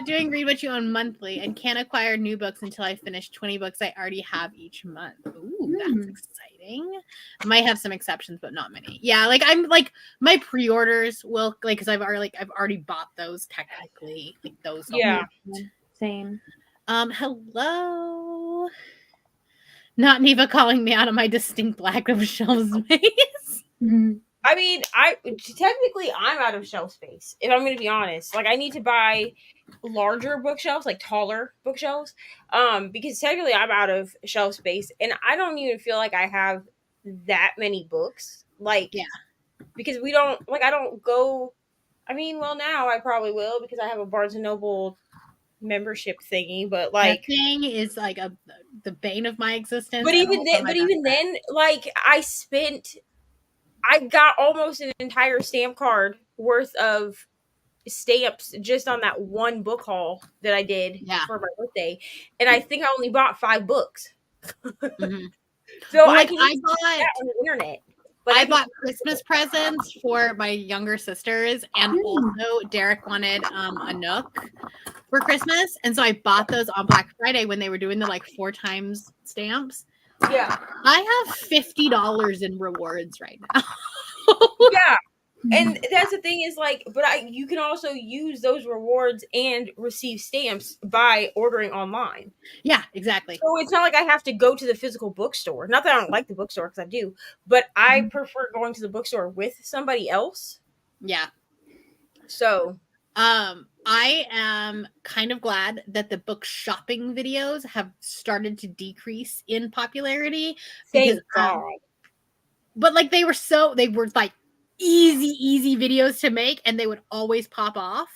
Doing read what you own monthly and can't acquire new books until I finish 20 books I already have each month. Ooh, that's exciting. Might have some exceptions, but not many. Yeah, like I'm like my pre-orders will like because I've already bought those technically. Like those. Yeah. Same. Hello. Not Neva calling me out of my distinct lack of shelf space. Mm-hmm. I mean, technically I'm out of shelf space, if I'm going to be honest. Like, I need to buy larger bookshelves, like taller bookshelves, because technically I'm out of shelf space, and I don't even feel like I have that many books. Like, yeah, because I don't go. I mean, well, now I probably will because I have a Barnes and Noble membership thingy, but like that thing is like the bane of my existence. But even then, like I got almost an entire stamp card worth of stamps just on that one book haul that I did for my birthday. And I think I only bought 5 books. Mm-hmm. So well, I bought on the internet. But I bought Christmas presents for my younger sisters, and also Derek wanted a Nook for Christmas. And so I bought those on Black Friday when they were doing the like 4 times stamps. Yeah. I have $50 in rewards right now. Yeah. And that's the thing is like, but you can also use those rewards and receive stamps by ordering online. Yeah, exactly. So it's not like I have to go to the physical bookstore. Not that I don't like the bookstore because I do, but I prefer going to the bookstore with somebody else. Yeah. So, I I am kind of glad that the book shopping videos have started to decrease in popularity because Thank God. but like they were like easy videos to make and they would always pop off.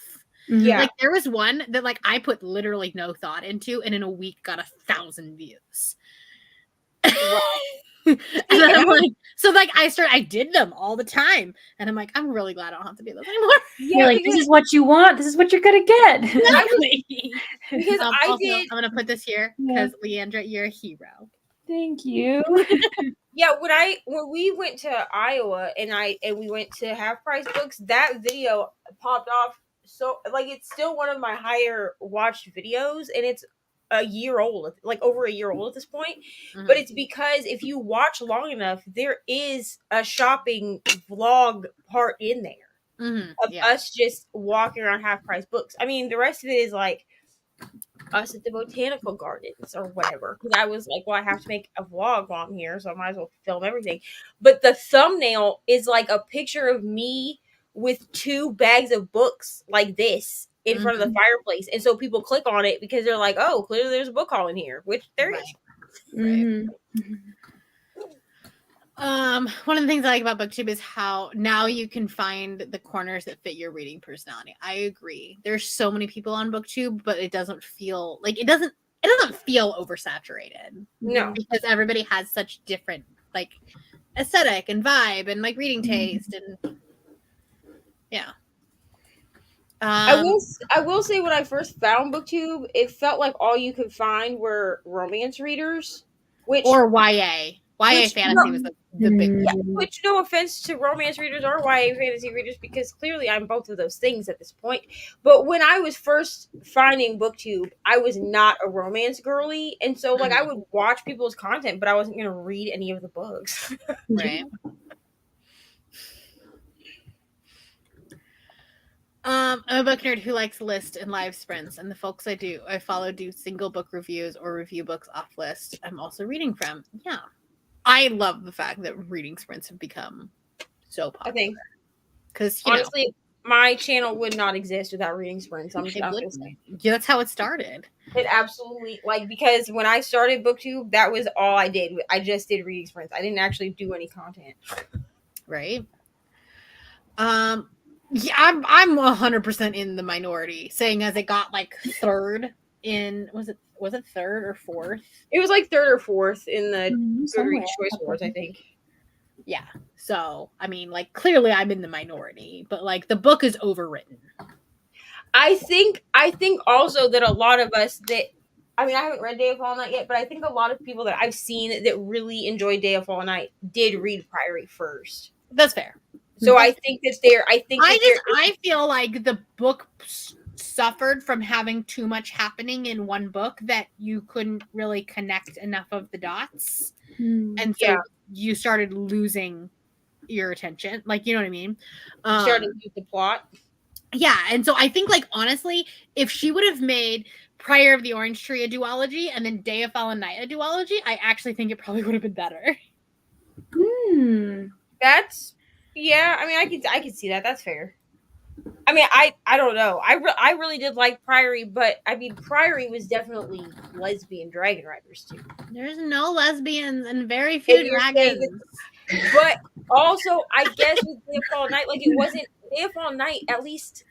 Yeah. Like there was one that like I put literally no thought into and in a week got 1,000 views. Wow. And then I'm like, so like I did them all the time. And I'm like, I'm really glad I don't have to do those anymore. You're like, this is what you want. This is what you're gonna get. Exactly. Because I'm gonna put this here because Leandra, you're a hero. Thank you. Yeah, when we went to Iowa and we went to Half Price Books, that video popped off. So like it's still one of my higher watched videos, and it's a year old, like over a year old at this point. Mhm. But it's because if you watch long enough, there is a shopping vlog part in there of us just walking around Half Price Books. I mean, the rest of it is like us at the botanical gardens or whatever. Because I was like, well, I have to make a vlog while I'm here, so I might as well film everything. But the thumbnail is like a picture of me with 2 bags of books like this in front of the fireplace. And so people click on it because they're like, oh, clearly there's a book haul in here, which there is. Right. One of the things I like about BookTube is how now you can find the corners that fit your reading personality. I agree. There's so many people on BookTube, but it doesn't feel like it doesn't feel oversaturated. No. Because everybody has such different like aesthetic and vibe and like reading taste and yeah. I will say when I first found BookTube, it felt like all you could find were romance readers, or YA. YA fantasy was the big one. Yeah, which no offense to romance readers or YA fantasy readers, because clearly I'm both of those things at this point. But when I was first finding BookTube, I was not a romance girly, and so like I would watch people's content, but I wasn't going to read any of the books. Right. I'm a book nerd who likes list and live sprints, and the folks I follow do single book reviews or review books off list I'm also reading from. Yeah. I love the fact that reading sprints have become so popular. I think because honestly, my channel would not exist without reading sprints. I'm just gonna say. Yeah, that's how it started. It absolutely because when I started BookTube, that was all I did. I just did reading sprints. I didn't actually do any content. Right. Yeah, I'm 100% in the minority, saying as it got like third in was it third or fourth? It was like third or fourth in the Goodreads Choice Awards, I think. Yeah. So I mean, like clearly I'm in the minority, but like the book is overwritten. I think also that a lot of us I haven't read Day of Fall Night yet, but I think a lot of people that I've seen that really enjoyed Day of Fall Night did read Priory first. That's fair. So I think that's there. I feel like the book suffered from having too much happening in one book that you couldn't really connect enough of the dots. And so you started losing your attention. Like, you know what I mean? Starting to lose the plot. Yeah. And so I think, like, honestly, if she would have made Prior of the Orange Tree a duology and then Day of Fallen Night a duology, I actually think it probably would have been better. That's I could see that. That's fair. I don't know. I really did like Priory, but Priory was definitely lesbian dragon riders too. There's no lesbians and very few dragons. But also, I guess with Day of Fall Night, like it wasn't Day of Fall Night. At least,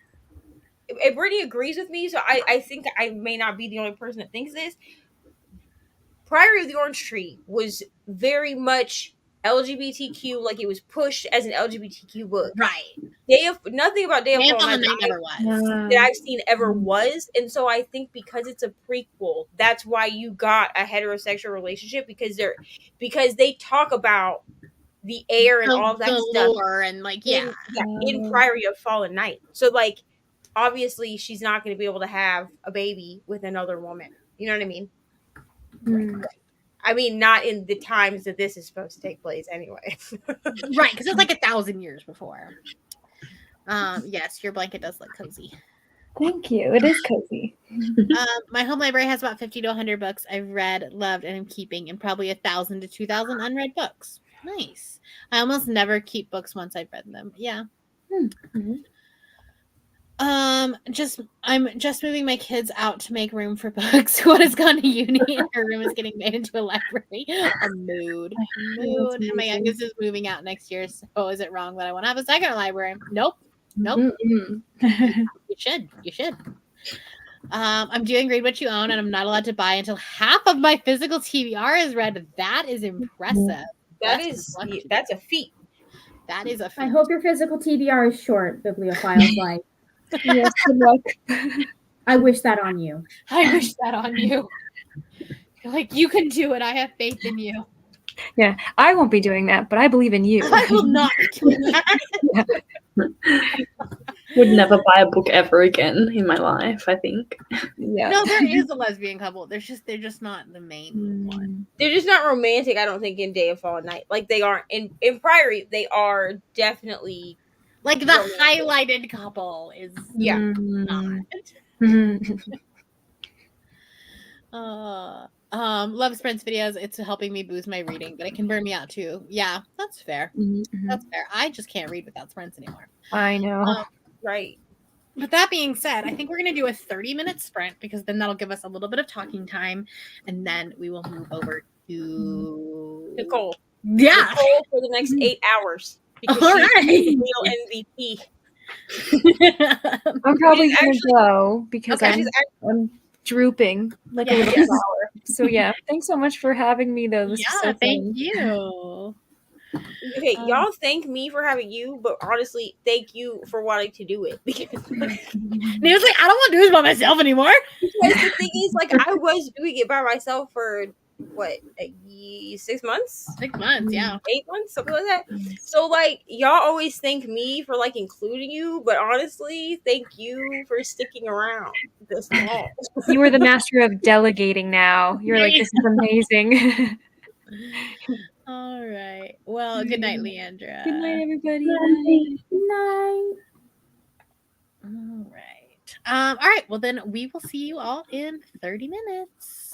if Brittany agrees with me, so I think I may not be the only person that thinks this. Priory of the Orange Tree was very much LGBTQ, like it was pushed as an LGBTQ book. Right. Nothing about Day of Fall Night that I've seen ever was. And so I think because it's a prequel, that's why you got a heterosexual relationship, because they talk about the air and all that stuff. Lore and like in Priory of Fallen Night. So like obviously she's not going to be able to have a baby with another woman. You know what I mean? I mean, not in the times that this is supposed to take place anyway. Right, because it's like 1,000 years before. Yes, your blanket does look cozy. Thank you. It is cozy. My home library has about 50 to 100 books I've read, loved, and am keeping, and probably 1,000 to 2,000 unread books. Nice. I almost never keep books once I've read them. Yeah. I'm just moving my kids out to make room for books. One has gone to uni and her room is getting made into a library. A mood. And my youngest is moving out next year. So is it wrong that I want to have a second library? Nope. You should. I'm doing Read What You Own, and I'm not allowed to buy until half of my physical TBR is read. That is impressive. That's a feat. That is a feat. I hope your physical TBR is short, Bibliophile's like. Yes, good luck. I wish that on you. I wish that on you. You're like, you can do it. I have faith in you. Yeah, I won't be doing that, but I believe in you. I will not be doing that. Would never buy a book ever again in my life, I think. Yeah. No, there is a lesbian couple. They're just not the main one. They're just not romantic, I don't think, in Day of Fall and Night. Like they aren't in Priory, they are definitely like the romantic. Highlighted couple is not. Love Sprints videos. It's helping me boost my reading, but it can burn me out too. Yeah, that's fair. That's fair. I just can't read without sprints anymore. I know. Right. But that being said, I think we're going to do a 30-minute sprint because then that'll give us a little bit of talking time, and then we will move over to Nicole. Yeah. Nicole for the next 8 hours. Because all she's right. real MVP. I'm probably going to go because Okay. I'm drooping like a little flower. So yeah, thanks so much for having me though. This is so thank fun. you. Okay, y'all thank me for having you, but honestly, thank you for wanting to do it. Because Nate's like, I don't want to do this by myself anymore. Because the thing is, like, I was doing it by myself for what, 6 months? 6 months, yeah. 8 months, something like that. So, like, y'all always thank me for like including you, but honestly, thank you for sticking around this long. You were the master of delegating now. You're like, this is amazing. All right. Well, good night, Leandra. Good night, everybody. Good night. All right. All right. Well, then we will see you all in 30 minutes.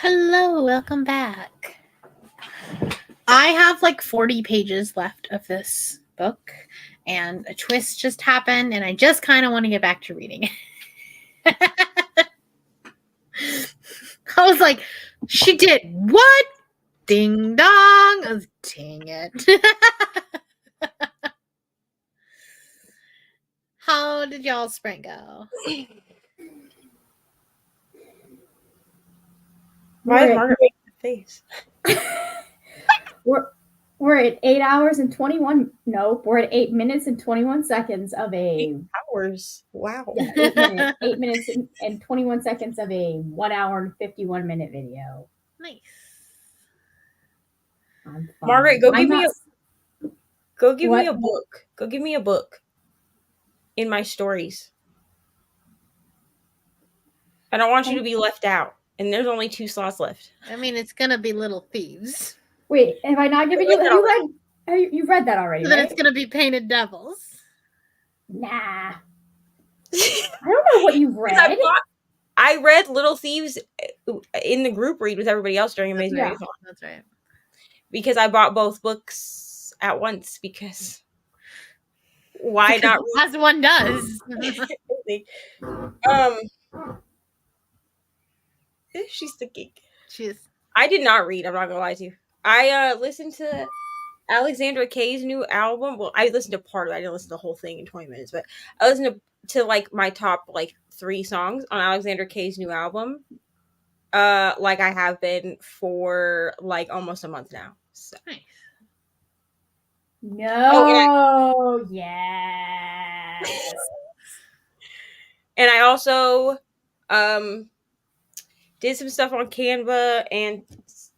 Hello, welcome back. I have like 40 pages left of this book, and a twist just happened, and I just kind of want to get back to reading it. I was like, she did what? Ding dong. I was, dang it. How did y'all sprint go? Why is Margaret making a face? We're at 8 hours and 21. Nope, we're at 8 minutes and 21 seconds of a 8 hours. Wow. Yeah, 8 minutes and 21 seconds of a 1 hour and 51 minute video. Nice. Margaret, go give me a book. Go give me a book in my stories. I don't want you to be left out. And there's only 2 slots left. I mean, it's gonna be Little Thieves. Wait, have I not given you? You've read that already? So then right? it's gonna be Painted Devils. Nah. I don't know what you've read. I read Little Thieves in the group read with everybody else during Amazing Yeah. Readathon. That's right. Because I bought both books at once. Because why not? As one does. She's thinking. She is. I did not read. I'm not gonna lie to you. I listened to Alexandra Kay's new album. Well, I listened to part of it. I didn't listen to the whole thing in 20 minutes, but I listened to like my top like 3 songs on Alexandra Kay's new album. Like I have been for like almost a month now. So. Nice. No. Yes. And I also did some stuff on Canva and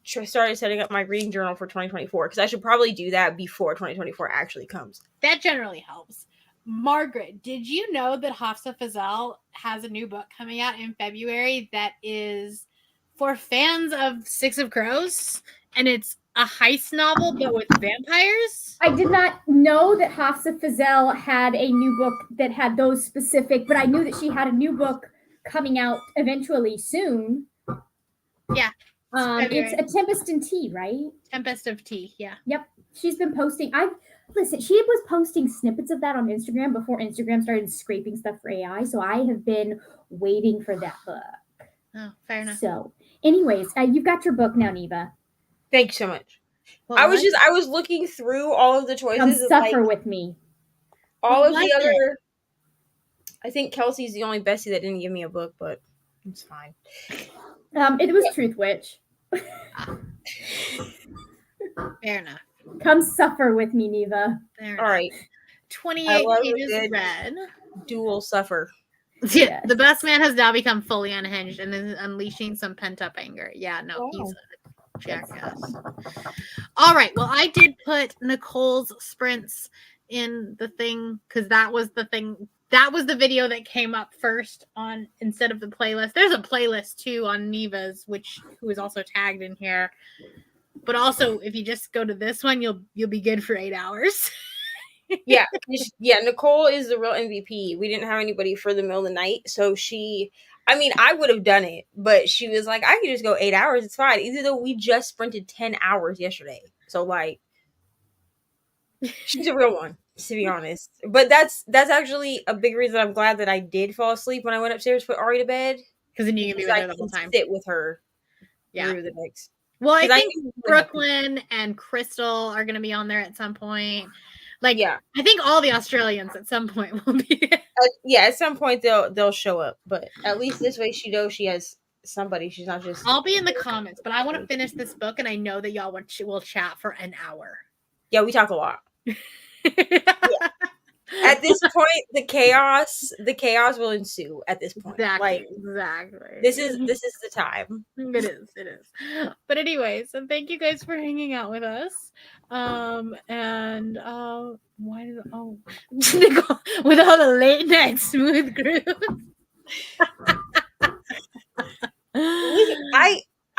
started setting up my reading journal for 2024 because I should probably do that before 2024 actually comes. That generally helps. Margaret, did you know that Hafsa Fazal has a new book coming out in February that is for fans of Six of Crows? And it's a heist novel, but with vampires? I did not know that Hafsa Fazal had a new book that had those specific, but I knew that she had a new book coming out eventually soon. Yeah. It's A Tempest in Tea, right? Tempest of Tea, yeah. Yep. She's been posting. She was posting snippets of that on Instagram before Instagram started scraping stuff for AI. So I have been waiting for that book. Oh, fair enough. So, anyways, you've got your book now, Neva. Thanks so much. Well, I was looking through all of the choices. Come of, suffer with me. All of the other. I think Kelsey's the only bestie that didn't give me a book, but it's fine. It was Truth Witch. Fair enough. Come suffer with me, Neva. Fair all right. 28 pages read. Dual suffer. Yeah, the best man has now become fully unhinged and is unleashing some pent-up anger. Yeah, no, he's a jackass. All right, well, I did put Nicole's sprints in the thing because that was the thing. That was the video that came up first on instead of the playlist. There's a playlist too on Neva's, who is also tagged in here. But also, if you just go to this one, you'll be good for 8 hours. Yeah. Nicole is the real MVP. We didn't have anybody for the middle of the night, so I would have done it, but she was like, I could just go 8 hours. It's fine. Even though we just sprinted 10 hours yesterday, so like, she's a real one, to be honest. But that's actually a big reason I'm glad that I did fall asleep when I went upstairs to put Ari to bed. Because then you can be with her the whole time. Sit with her through the next. Well, I think Brooklyn and Crystal are going to be on there at some point. I think all the Australians at some point will be. At some point they'll show up. But at least this way she knows she has somebody. She's not just. I'll be in the comments, but I want to finish this book, and I know that y'all will chat for an hour. Yeah, we talk a lot. Yeah. At this point, the chaos will ensue. At this point, exactly. This is the time. It is. But anyways, so thank you guys for hanging out with us. Nicole, with all the late night smooth grooves.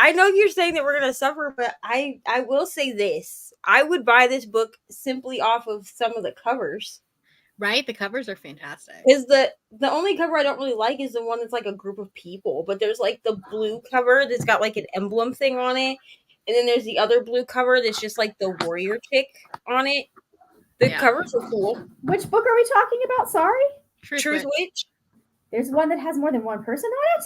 I know you're saying that we're gonna suffer, but I will say this: I would buy this book simply off of some of the covers. Right? The covers are fantastic. Is the only cover I don't really like is the one that's like a group of people, but there's like the blue cover that's got like an emblem thing on it, and then there's the other blue cover that's just like the warrior chick on it. The covers are cool. Which book are we talking about? Sorry? Truth Witch. There's one that has more than one person on it?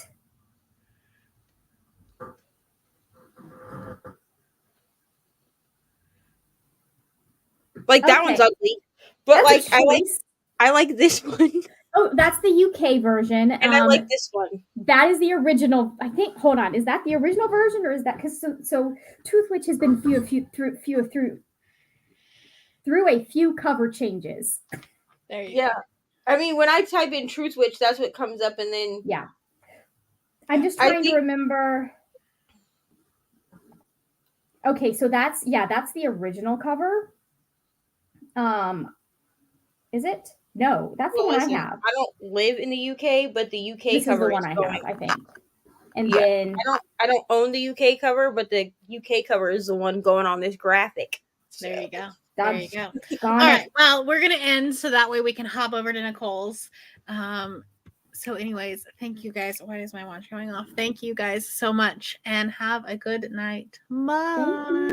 Like that one's ugly. But That's like I like this one. Oh, that's the UK version. And I like this one. That is the original. I think. Hold on. Is that the original version, or is that because so Truth Witch has been through a few cover changes. There you go. I mean, when I type in Truth Witch, that's what comes up, and then I'm just trying to remember. Okay, so that's the original cover. Is it? No, that's the one I have. I don't live in the UK, but the UK cover is the one I have, I think. And then I don't own the UK cover, but the UK cover is the one going on this graphic. There you go. There you go. All right. Well, we're gonna end so that way we can hop over to Nicole's. So anyways, thank you guys. Why is my watch going off? Thank you guys so much and have a good night. Bye.